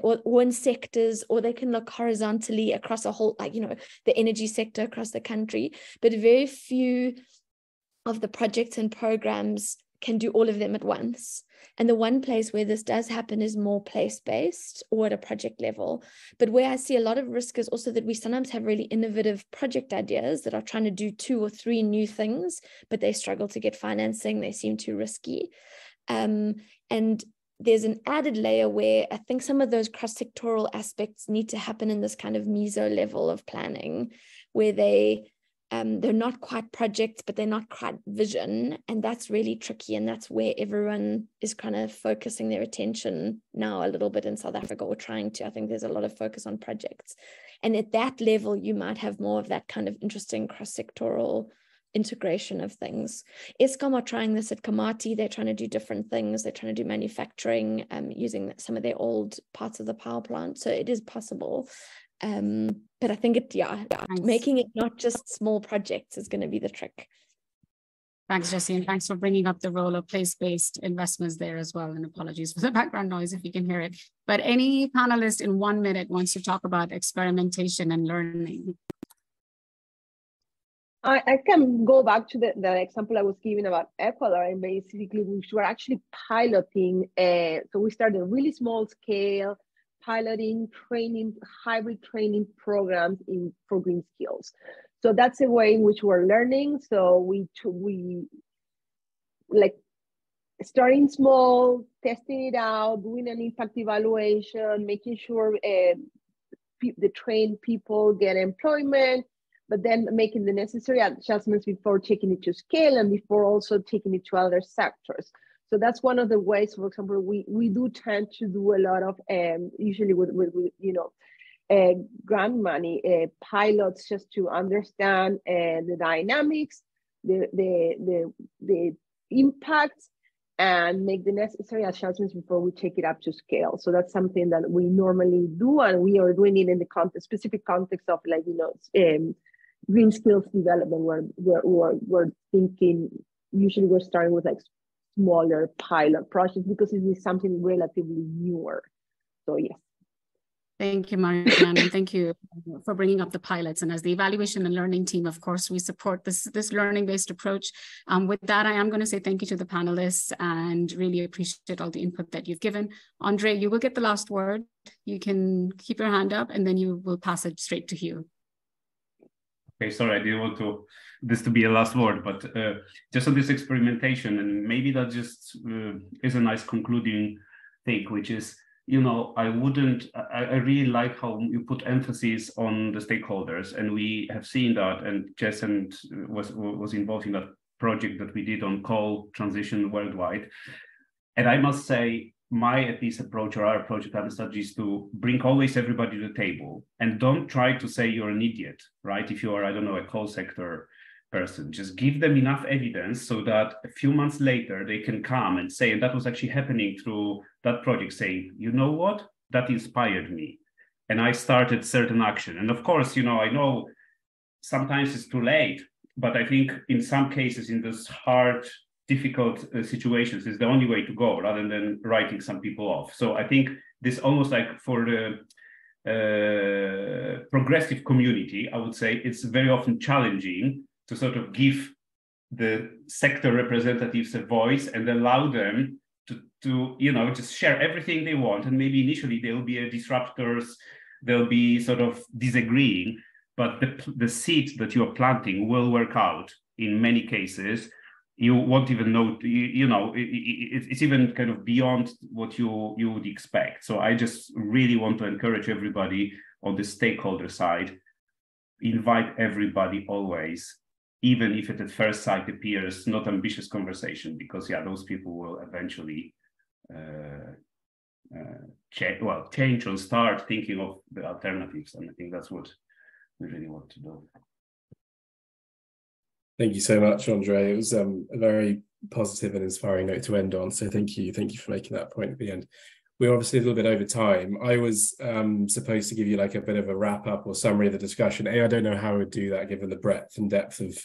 or in sectors, or they can look horizontally across a whole, the energy sector across the country. But very few of the projects and programs can do all of them at once. And the one place where this does happen is more place-based or at a project level. But where I see a lot of risk is also that we sometimes have really innovative project ideas that are trying to do 2 or 3 new things, but they struggle to get financing. They seem too risky. And there's an added layer where I think some of those cross-sectoral aspects need to happen in this kind of meso level of planning, where they're not quite projects, but they're not quite vision. And that's really tricky. And that's where everyone is kind of focusing their attention now a little bit in South Africa, or trying to. I think there's a lot of focus on projects. And at that level, you might have more of that kind of interesting cross-sectoral integration of things. Eskom are trying this at Komati. They're trying to do different things. They're trying to do manufacturing using some of their old parts of the power plant. So it is possible. But I think making it not just small projects is going to be the trick. Thanks, Jesse, and thanks for bringing up the role of place-based investments there as well. And apologies for the background noise if you can hear it. But any panelist in 1 minute wants to talk about experimentation and learning. I can go back to the example I was giving about Ecuador, and basically we were actually piloting. So we started a really small scale piloting training, hybrid training programs for green skills. So that's a way in which we're learning. So we like starting small, testing it out, doing an impact evaluation, making sure the trained people get employment, but then making the necessary adjustments before taking it to scale and before also taking it to other sectors. So that's one of the ways, for example, we do tend to do a lot of, usually with grant money, pilots, just to understand the dynamics, the impact, and make the necessary adjustments before we take it up to scale. So that's something that we normally do, and we are doing it in the specific context of, like, green skills development, where we're thinking, usually we're starting with like smaller pilot projects because it is something relatively newer. So yes. Thank you, Marianne, and thank you for bringing up the pilots. And as the evaluation and learning team, of course, we support this learning-based approach. With that, I am going to say thank you to the panelists and really appreciate all the input that you've given. Andre, you will get the last word. You can keep your hand up and then you will pass it straight to Hugh. Okay, sorry, I didn't want this to be a last word, but just on this experimentation, and maybe that just is a nice concluding thing, which is, I really like how you put emphasis on the stakeholders, and we have seen that, and Jason was involved in that project that we did on coal transition worldwide. And I must say, at least approach, or our approach at Amistad, is to bring always everybody to the table, and don't try to say you're an idiot, right? If you are, I don't know, a coal sector person, just give them enough evidence so that a few months later they can come and say, and that was actually happening through that project, saying, you know what, that inspired me, and I started certain action. And of course, I know sometimes it's too late, but I think in some cases, in this hard, difficult situations, is the only way to go, rather than writing some people off. So I think this almost like for the progressive community, I would say it's very often challenging to sort of give the sector representatives a voice and allow them to just share everything they want. And maybe initially they'll be disruptors, they'll be sort of disagreeing, but the seed that you're planting will work out in many cases. You won't even know, it's even kind of beyond what you would expect. So I just really want to encourage everybody on the stakeholder side, invite everybody always, even if it at first sight appears not ambitious conversation, because those people will eventually change or start thinking of the alternatives. And I think that's what we really want to do. Thank you so much, Andre. It was a very positive and inspiring note to end on. So thank you for making that point at the end. We're obviously a little bit over time. I was supposed to give you like a bit of a wrap up or summary of the discussion. I don't know how I would do that given the breadth and depth of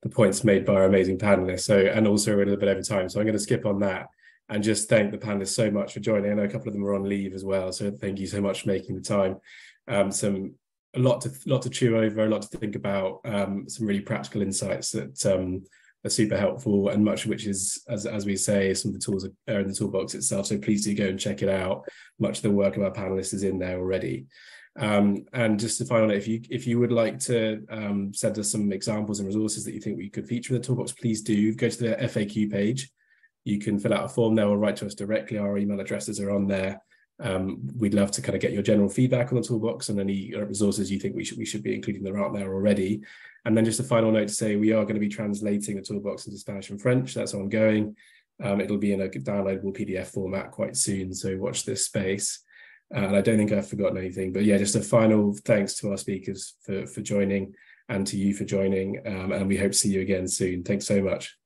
the points made by our amazing panelists. So, and also we're a little bit over time. So I'm going to skip on that and just thank the panelists so much for joining. I know a couple of them are on leave as well. So thank you so much for making the time. A lot to chew over, a lot to think about, some really practical insights that are super helpful, and much of which is, as we say, some of the tools are in the toolbox itself. So please do go and check it out. Much of the work of our panelists is in there already. And just to final note, if you would like to send us some examples and resources that you think we could feature in the toolbox, please do go to the FAQ page. You can fill out a form there or write to us directly. Our email addresses are on there. We'd love to kind of get your general feedback on the toolbox and any resources you think we should be including that are out there already. And then just a final note to say we are going to be translating the toolbox into Spanish and French. That's ongoing. It'll be in a downloadable PDF format quite soon, so watch this space. And I don't think I've forgotten anything, but yeah, just a final thanks to our speakers for joining, and to you for joining, and we hope to see you again soon. Thanks so much.